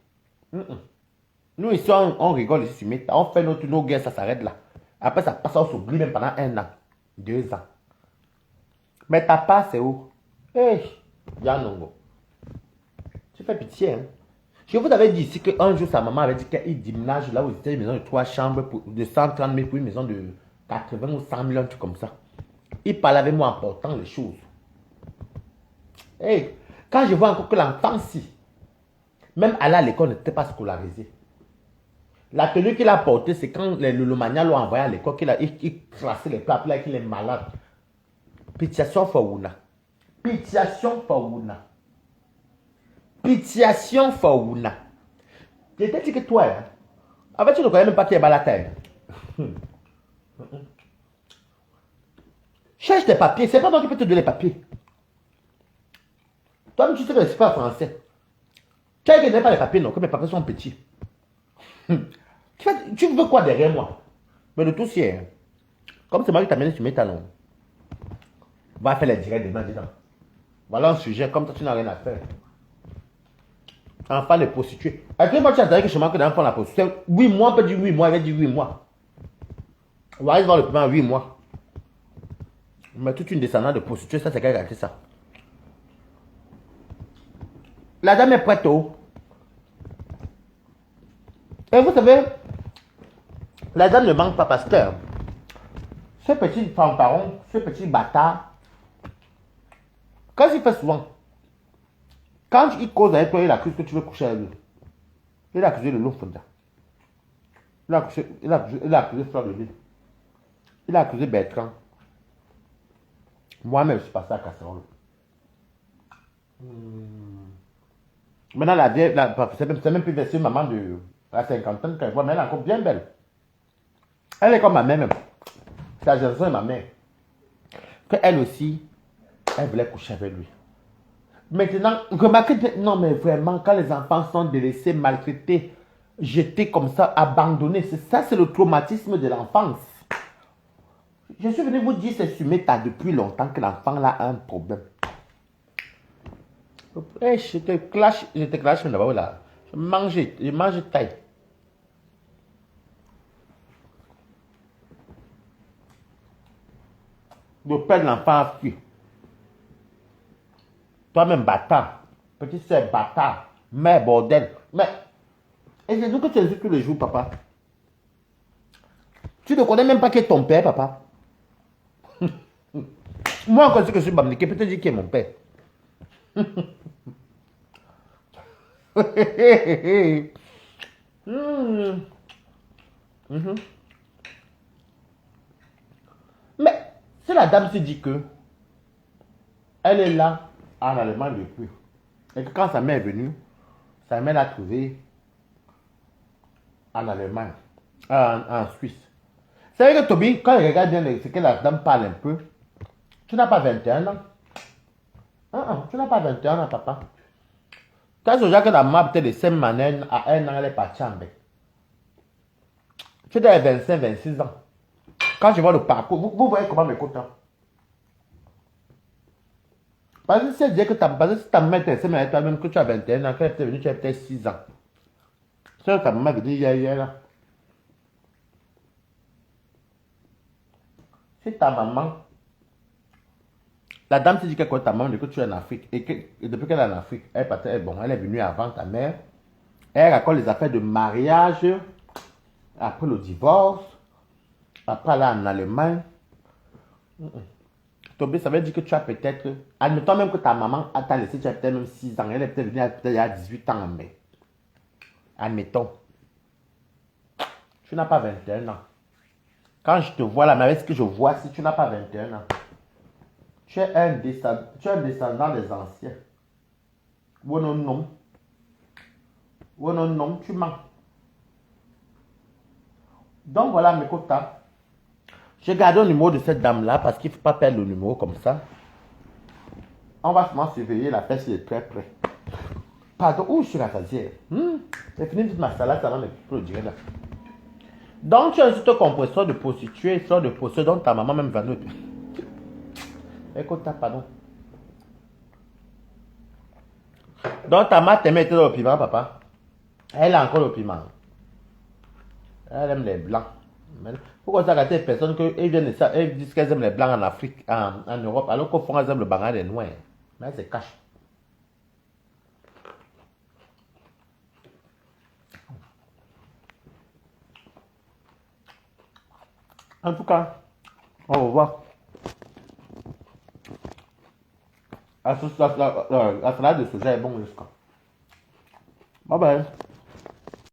Nous ici, on rigole ici sur Meta. On fait nos guerres, ça s'arrête là. Après, ça passe, on s'oublie même pendant 1 an, 2 ans. Mais ta part, c'est où? Hé, Yanongo. Tu fais pitié, hein? Je vous avais dit ici qu'un jour, sa maman avait dit qu'il déménage là où c'était une maison de 3 chambres de 130 000 pour une maison de 80 ou 100 000, un truc comme ça. Il parlait avec moi en portant les choses. Hey, quand je vois encore que l'enfant-ci, même aller à l'école n'était pas scolarisé. La tenue qu'il a portée, c'est quand les Lolomania l'ont envoyé à l'école, qu'il classait les plats, qu'il est malade. Pitiation Faouna. Pitiation Faouna. Pitiation Faouna. Je t'ai dit que toi, hein, en fait, tu ne connais même pas qui est Balatin. Cherche tes papiers, c'est pas toi qui peux te donner les papiers. Toi, tu sais que c'est pas français. Tu sais que je n'ai pas les papiers, non, que mes papiers sont petits. Tu veux quoi derrière moi? Mais de tout c'est, comme c'est moi qui t'amène sur mes talons, va faire les directs demain, disant. Voilà un sujet, comme toi, tu n'as rien à faire. Enfant de prostituée. À quel moment tu as dit que je manque d'enfant la prostituée? 8 mois, on peut dire 8 mois, il va dire 8 mois. On va aller voir le paiement en 8 mois. Mais toute une descendante de prostituée, ça c'est qu'elle a gâté ça. La dame est prête, oh. Et vous savez, la dame ne manque pas parce que ce petit fanfaron, ce petit bâtard, quand il fait souvent, quand il cause avec toi, il accuse que tu veux coucher avec lui. Il a accusé le loup Fonda. Il a accusé Fleur de Lille. Il a accusé Bertrand. Moi-même, je suis passé à casserole. Maintenant, c'est même plus versé maman de la cinquantaine qu'elle voit, mais elle est encore bien belle. Elle est comme ma mère même. C'est la génération de ma mère. Que elle aussi, elle voulait coucher avec lui. Maintenant, remarquez, non mais vraiment, quand les enfants sont délaissés, maltraités, jetés comme ça, abandonnés, c'est le traumatisme de l'enfance. Je suis venu vous dire, c'est sur Meta depuis longtemps que l'enfant là a un problème. Hey, je te clash là-bas là. Je mange taille. Le père de l'enfant a fui. Toi-même bâtard. Petit sœur bâtard. Mère bordel. Mais, et c'est nous que tu insultes tous les jours, papa. Tu ne connais même pas qui est ton père, papa. Moi, quand je suis bamniqué, peut-être dire qui est mon père. Mais si la dame se dit que elle est là en Allemagne depuis, et que quand sa mère est venue, sa mère l'a trouvée en Allemagne, en Suisse. C'est vrai que Toby, quand il regarde bien ce que la dame parle un peu, tu n'as pas 21 ans. Tu n'as pas 21 ans, papa. Quand je vois que la maman peut-être de 5 manières à 1 an, elle est partie en bec. Tu as 25, 26 ans. Quand je vois le parcours, vous voyez comment mes côtes. Parce que si elle dit que parce que si ta maman était avec toi-même, que tu as 21 ans, qu'elle était venue, tu as peut-être 6 ans. C'est ta maman qui dit hier là. Si ta maman, la dame te dit que ta maman, depuis que tu es en Afrique, et depuis qu'elle est en Afrique, elle est venue avant ta mère, elle raconte les affaires de mariage, après le divorce, après aller en Allemagne. Tobé, ça veut dire que tu as peut-être, admettons même que ta maman t'a laissé, tu as peut-être même 6 ans, elle est peut-être venue il y a 18 ans, mais admettons, tu n'as pas 21 ans. Quand je te vois là, mais avec ce que je vois, si tu n'as pas 21 ans, tu es un descendant des anciens. Ou non, non. Ou non, non, tu mens. Donc voilà mes quotas. J'ai gardé le numéro de cette dame-là parce qu'il ne faut pas perdre le numéro comme ça. On va seulement surveiller la tête, est très près. Pardon, où je suis la casière. J'ai fini toute ma salade avant de produire là. Donc tu as un site compresseur de prostituée, sort de prostituée dont ta maman même va nous. Écoute, pardon. Donc ta mère t'aimait le piment, papa. Elle a encore le piment. Elle aime les blancs. Pourquoi ça gâter les personnes elles disent qu'elles aiment les blancs en Afrique, en Europe, alors qu'au fond elles aiment le banane des noirs. Mais elles se cachent. En tout cas, on va voir. La salade de soja est bonne jusqu'à. Bye bye.